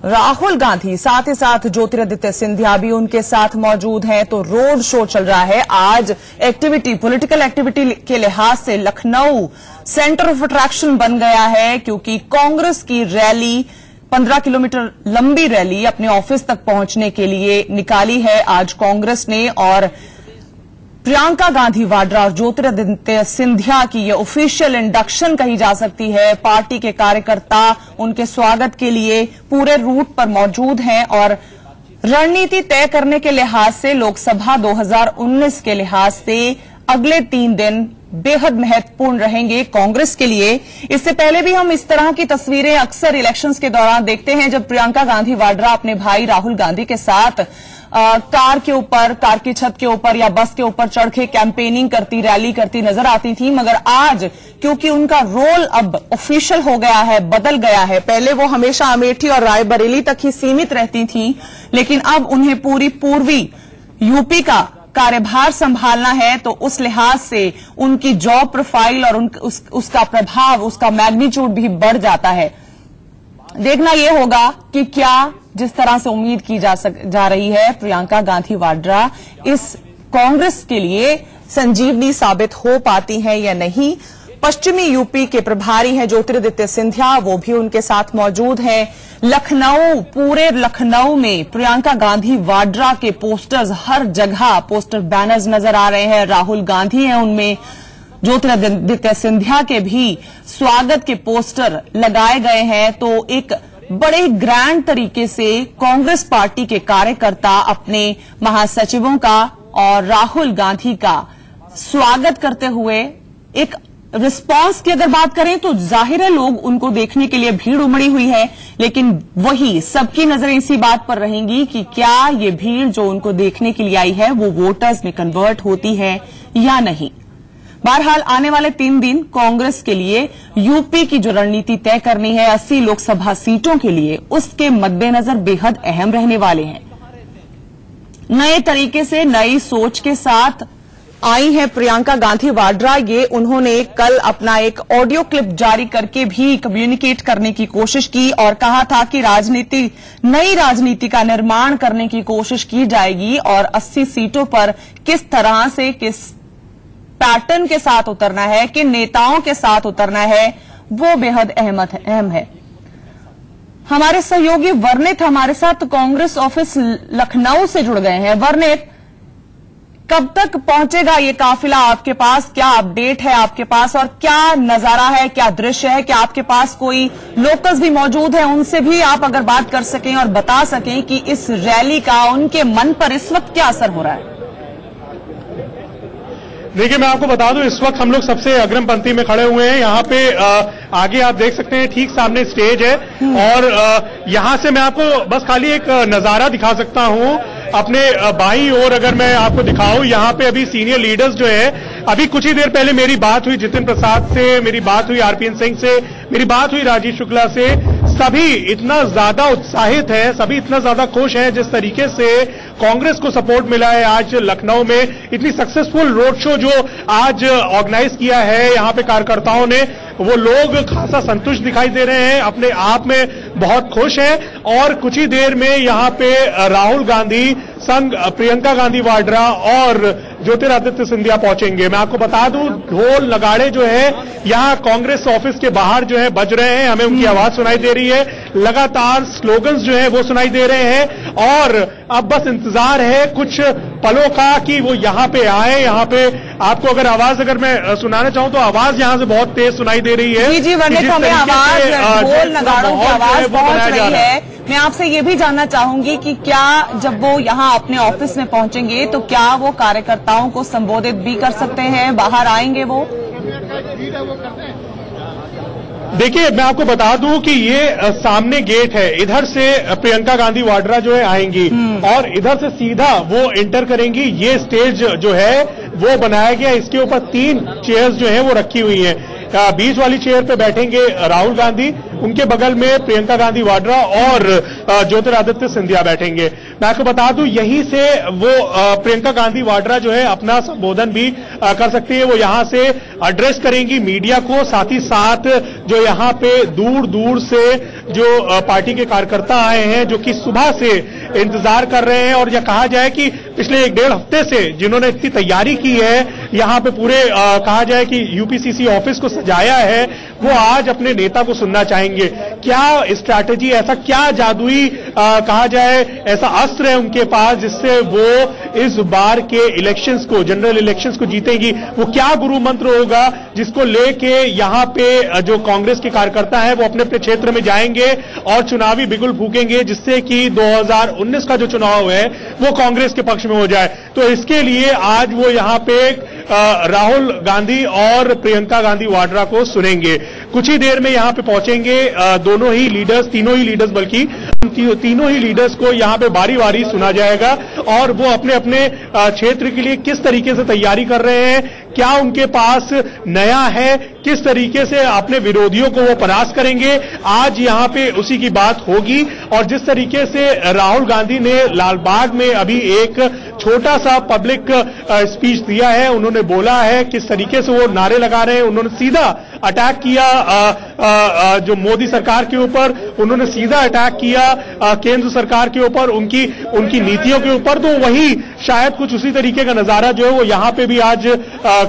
राहुल गांधी, साथ ही साथ ज्योतिरादित्य सिंधिया भी उनके साथ मौजूद हैं। तो रोड शो चल रहा है। आज एक्टिविटी, पॉलिटिकल एक्टिविटी के लिहाज से लखनऊ सेंटर ऑफ अट्रैक्शन बन गया है, क्योंकि कांग्रेस की रैली 15 किलोमीटर लंबी रैली अपने ऑफिस तक पहुंचने के लिए निकाली है आज कांग्रेस ने। और प्रियंका गांधी वाड्रा और ज्योतिरादित्य सिंधिया की ये ऑफिशियल इंडक्शन कही जा सकती है। पार्टी के कार्यकर्ता उनके स्वागत के लिए पूरे रूट पर मौजूद हैं और रणनीति तय करने के लिहाज से, लोकसभा 2019 के लिहाज से अगले 3 दिन बेहद महत्वपूर्ण रहेंगे कांग्रेस के लिए। इससे पहले भी हम इस तरह की तस्वीरें अक्सर इलेक्शंस के दौरान देखते हैं, जब प्रियंका गांधी वाड्रा अपने भाई राहुल गांधी के साथ कार के ऊपर, कार की छत के ऊपर या बस के ऊपर चढ़ के कैंपेनिंग करती, रैली करती नजर आती थी। मगर आज क्योंकि उनका रोल अब ऑफिशियल हो गया है, बदल गया है, पहले वो हमेशा अमेठी और रायबरेली तक ही सीमित रहती थी, लेकिन अब उन्हें पूरी पूर्वी यूपी का कार्यभार संभालना है तो उस लिहाज से उनकी जॉब प्रोफाइल और उसका प्रभाव, उसका मैग्नीट्यूड भी बढ़ जाता है। देखना यह होगा कि क्या जिस तरह से उम्मीद की जा रही है प्रियंका गांधी वाड्रा इस कांग्रेस के लिए संजीवनी साबित हो पाती है या नहीं। पश्चिमी यूपी के प्रभारी हैं ज्योतिरादित्य सिंधिया, वो भी उनके साथ मौजूद हैं। लखनऊ, पूरे लखनऊ में प्रियंका गांधी वाड्रा के पोस्टर्स, हर जगह पोस्टर बैनर्स नजर आ रहे हैं। राहुल गांधी हैं उनमें, ज्योतिरादित्य सिंधिया के भी स्वागत के पोस्टर लगाए गए हैं। तो एक बड़े ग्रैंड तरीके से कांग्रेस पार्टी के कार्यकर्ता अपने महासचिवों का और राहुल गांधी का स्वागत करते हुए, एक रिस्पांस की अगर बात करें तो जाहिर है लोग उनको देखने के लिए भीड़ उमड़ी हुई है, लेकिन वही सबकी नजरें इसी बात पर रहेंगी कि क्या ये भीड़ जो उनको देखने के लिए आई है वो वोटर्स में कन्वर्ट होती है या नहीं। बहरहाल आने वाले 3 दिन कांग्रेस के लिए यूपी की जो रणनीति तय करनी है 80 लोकसभा सीटों के लिए, उसके मद्देनजर बेहद अहम रहने वाले हैं। नए तरीके से, नई सोच के साथ आई है प्रियंका गांधी वाड्रा। ये उन्होंने कल अपना एक ऑडियो क्लिप जारी करके भी कम्युनिकेट करने की कोशिश की और कहा था कि नई राजनीति का निर्माण करने की कोशिश की जाएगी और 80 सीटों पर किस तरह से, किस पैटर्न के साथ उतरना है, किन नेताओं के साथ उतरना है, वो बेहद अहम है। हमारे सहयोगी वर्णित हमारे साथ कांग्रेस ऑफिस लखनऊ से जुड़ गए हैं। वर्णित, कब तक पहुंचेगा ये काफिला आपके पास? क्या अपडेट है आपके पास और क्या नजारा है, क्या दृश्य है? क्या आपके पास कोई लोकल्स भी मौजूद हैं, उनसे भी आप अगर बात कर सकें और बता सकें कि इस रैली का उनके मन पर इस वक्त क्या असर हो रहा है? देखिए, मैं आपको बता दूं, इस वक्त हम लोग सबसे अग्रिम पंक्ति में खड़े हुए हैं। यहाँ पे आगे आप देख सकते हैं, ठीक सामने स्टेज है और यहाँ से मैं आपको बस खाली एक नजारा दिखा सकता हूँ। अपने बाईं ओर अगर मैं आपको दिखाऊं, यहाँ पे अभी सीनियर लीडर्स जो है, अभी कुछ ही देर पहले मेरी बात हुई जितिन प्रसाद से, मेरी बात हुई आरपीएन सिंह से, मेरी बात हुई राजीव शुक्ला से। सभी इतना ज्यादा उत्साहित है, सभी इतना ज्यादा खुश हैं जिस तरीके से कांग्रेस को सपोर्ट मिला है। आज लखनऊ में इतनी सक्सेसफुल रोड शो जो आज ऑर्गेनाइज किया है यहाँ पे कार्यकर्ताओं ने, वो लोग खासा संतुष्ट दिखाई दे रहे हैं, अपने आप में बहुत खुश हैं। और कुछ ही देर में यहाँ पे राहुल गांधी संग प्रियंका गांधी वाड्रा और ज्योतिरादित्य सिंधिया पहुंचेंगे। मैं आपको बता दूं, ढोल नगाड़े जो है यहाँ कांग्रेस ऑफिस के बाहर जो है बज रहे हैं, हमें उनकी आवाज सुनाई दे रही है। लगातार स्लोगन्स जो है वो सुनाई दे रहे हैं और अब बस इंतजार है कुछ पलों का कि वो यहाँ पे आए। यहाँ पे आपको अगर आवाज मैं सुनाना चाहूं तो आवाज यहाँ से बहुत तेज सुनाई दे रही है। जी, वर्णित, हमें आवाज, ढोल नगाड़ों की आवाज पहुंच रही है। मैं आपसे ये भी जानना चाहूंगी कि क्या जब वो यहाँ अपने ऑफिस में पहुंचेंगे तो क्या वो कार्यकर्ताओं को संबोधित भी कर सकते हैं? बाहर आएंगे वो? देखिए, मैं आपको बता दूं कि ये सामने गेट है, इधर से प्रियंका गांधी वाड्रा जो है आएंगी और इधर से सीधा वो एंटर करेंगी। ये स्टेज जो है वो बनाया गया, इसके ऊपर 3 चेयर्स जो है वो रखी हुई हैं। बीच वाली चेयर पे बैठेंगे राहुल गांधी, उनके बगल में प्रियंका गांधी वाड्रा और ज्योतिरादित्य सिंधिया बैठेंगे। मैं आपको बता दूं, यहीं से वो प्रियंका गांधी वाड्रा जो है अपना संबोधन भी कर सकती है। वो यहां से एड्रेस करेंगी मीडिया को, साथ ही साथ जो यहाँ पे दूर दूर से जो पार्टी के कार्यकर्ता आए हैं, जो कि सुबह से इंतजार कर रहे हैं और यह कहा जाए कि पिछले 1-1.5 हफ्ते से जिन्होंने इतनी तैयारी की है, यहाँ पे पूरे कहा जाए कि यूपीसीसी ऑफिस को सजाया है, वो आज अपने नेता को सुनना चाहेंगे। क्या स्ट्रैटेजी, ऐसा क्या जादुई कहा जाए ऐसा अस्त्र है उनके पास जिससे वो इस बार के इलेक्शंस को, जनरल इलेक्शंस को जीतेंगी? वो क्या गुरु मंत्र होगा जिसको लेके यहाँ पे जो कांग्रेस के कार्यकर्ता हैं वो अपने अपने क्षेत्र में जाएंगे और चुनावी बिगुल फूकेंगे, जिससे कि 2019 का जो चुनाव है वो कांग्रेस के पक्ष में हो जाए। तो इसके लिए आज वो यहाँ पे राहुल गांधी और प्रियंका गांधी वाड्रा को सुनेंगे। कुछ ही देर में यहाँ पे पहुंचेंगे दोनों ही लीडर्स, तीनों ही लीडर्स, बल्कि तीनों ही लीडर्स को यहाँ पे बारी बारी सुना जाएगा और वो अपने अपने क्षेत्र के लिए किस तरीके से तैयारी कर रहे हैं, क्या उनके पास नया है, किस तरीके से अपने विरोधियों को वो परास्त करेंगे, आज यहां पे उसी की बात होगी। और जिस तरीके से राहुल गांधी ने लालबाग में अभी एक छोटा सा पब्लिक स्पीच दिया है, उन्होंने बोला है किस तरीके से वो नारे लगा रहे हैं, उन्होंने सीधा अटैक किया जो मोदी सरकार के ऊपर, उन्होंने सीधा अटैक किया केंद्र सरकार के ऊपर, उनकी नीतियों के ऊपर। तो वही शायद कुछ उसी तरीके का नजारा जो है वो यहां पे भी आज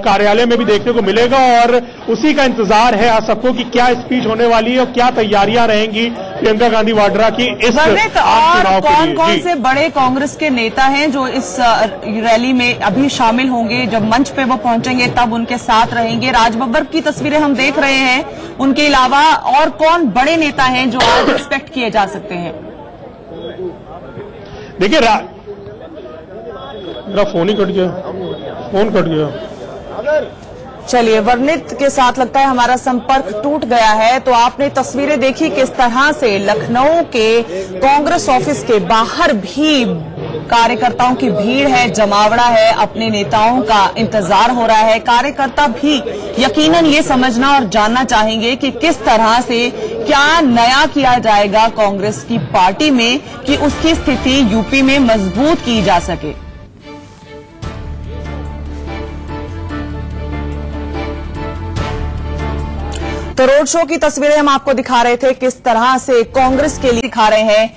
कार्यालय में भी देखने को मिलेगा और उसी का इंतजार है आज सबको कि क्या स्पीच होने वाली है और क्या तैयारियां रहेंगी प्रियंका गांधी वाड्रा की इस चुनाव के लिए। कौन से बड़े कांग्रेस के नेता हैं जो इस रैली में अभी शामिल होंगे, जब मंच पे वो पहुंचेंगे तब उनके साथ रहेंगे? राज बब्बर की तस्वीरें हम देख रहे हैं, उनके अलावा और कौन बड़े नेता हैं जो आज एक्सपेक्ट किए जा सकते हैं? देखिए मेरा फोन ही कट गया, फोन कट गया। चलिए, वर्णित के साथ लगता है हमारा संपर्क टूट गया है। तो आपने तस्वीरें देखी किस तरह से लखनऊ के कांग्रेस ऑफिस के बाहर भी कार्यकर्ताओं की भीड़ है, जमावड़ा है, अपने नेताओं का इंतजार हो रहा है। कार्यकर्ता भी यकीनन ये समझना और जानना चाहेंगे कि किस तरह से क्या नया किया जाएगा कांग्रेस की पार्टी में कि उसकी स्थिति यूपी में मजबूत की जा सके। तो रोड शो की तस्वीरें हम आपको दिखा रहे थे, किस तरह से कांग्रेस के लिए दिखा रहे हैं।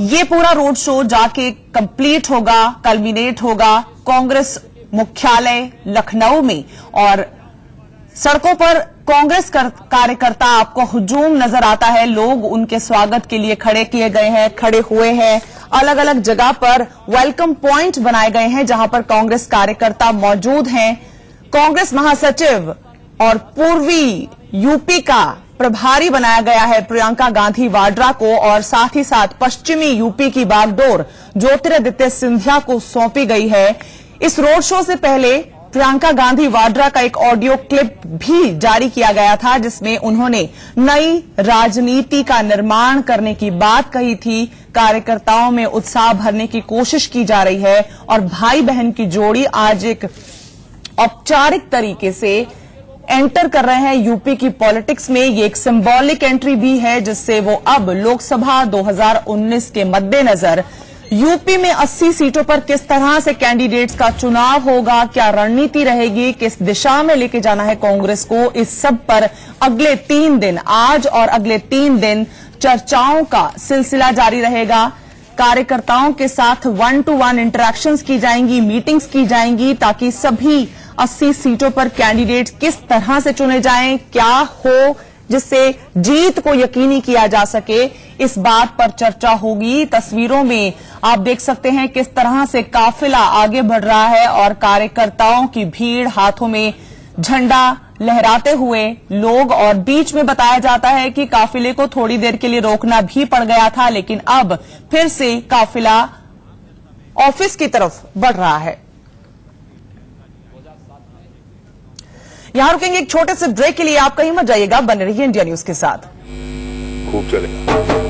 ये पूरा रोड शो जाके कंप्लीट होगा, कल्मिनेट होगा कांग्रेस मुख्यालय लखनऊ में और सड़कों पर कांग्रेस कार्यकर्ता आपको हुजूम नजर आता है। लोग उनके स्वागत के लिए खड़े किए गए हैं, खड़े हुए हैं। अलग अलग जगह पर वेलकम पॉइंट बनाए गए हैं जहां पर कांग्रेस कार्यकर्ता मौजूद हैं। कांग्रेस महासचिव और पूर्वी यूपी का प्रभारी बनाया गया है प्रियंका गांधी वाड्रा को और साथ ही साथ पश्चिमी यूपी की बागडोर ज्योतिरादित्य सिंधिया को सौंपी गई है। इस रोड शो से पहले प्रियंका गांधी वाड्रा का एक ऑडियो क्लिप भी जारी किया गया था जिसमें उन्होंने नई राजनीति का निर्माण करने की बात कही थी। कार्यकर्ताओं में उत्साह भरने की कोशिश की जा रही है और भाई बहन की जोड़ी आज एक औपचारिक तरीके से एंटर कर रहे हैं यूपी की पॉलिटिक्स में। ये एक सिंबॉलिक एंट्री भी है जिससे वो अब लोकसभा 2019 के मद्देनजर यूपी में 80 सीटों पर किस तरह से कैंडिडेट्स का चुनाव होगा, क्या रणनीति रहेगी, किस दिशा में लेके जाना है कांग्रेस को, इस सब पर अगले 3 दिन, आज और अगले 3 दिन चर्चाओं का सिलसिला जारी रहेगा। कार्यकर्ताओं के साथ 1-to-1 इंटरेक्शंस की जाएंगी, मीटिंग्स की जाएंगी ताकि सभी 80 सीटों पर कैंडिडेट किस तरह से चुने जाएं, क्या हो जिससे जीत को यकीनी किया जा सके, इस बात पर चर्चा होगी। तस्वीरों में आप देख सकते हैं किस तरह से काफिला आगे बढ़ रहा है और कार्यकर्ताओं की भीड़, हाथों में झंडा लहराते हुए लोग, और बीच में बताया जाता है कि काफिले को थोड़ी देर के लिए रोकना भी पड़ गया था लेकिन अब फिर से काफिला ऑफिस की तरफ बढ़ रहा है। यहां रुकेंगे एक छोटे से ब्रेक के लिए, आप कहीं मत जाइएगा, बने रहिए इंडिया न्यूज के साथ। खूब चलेगा।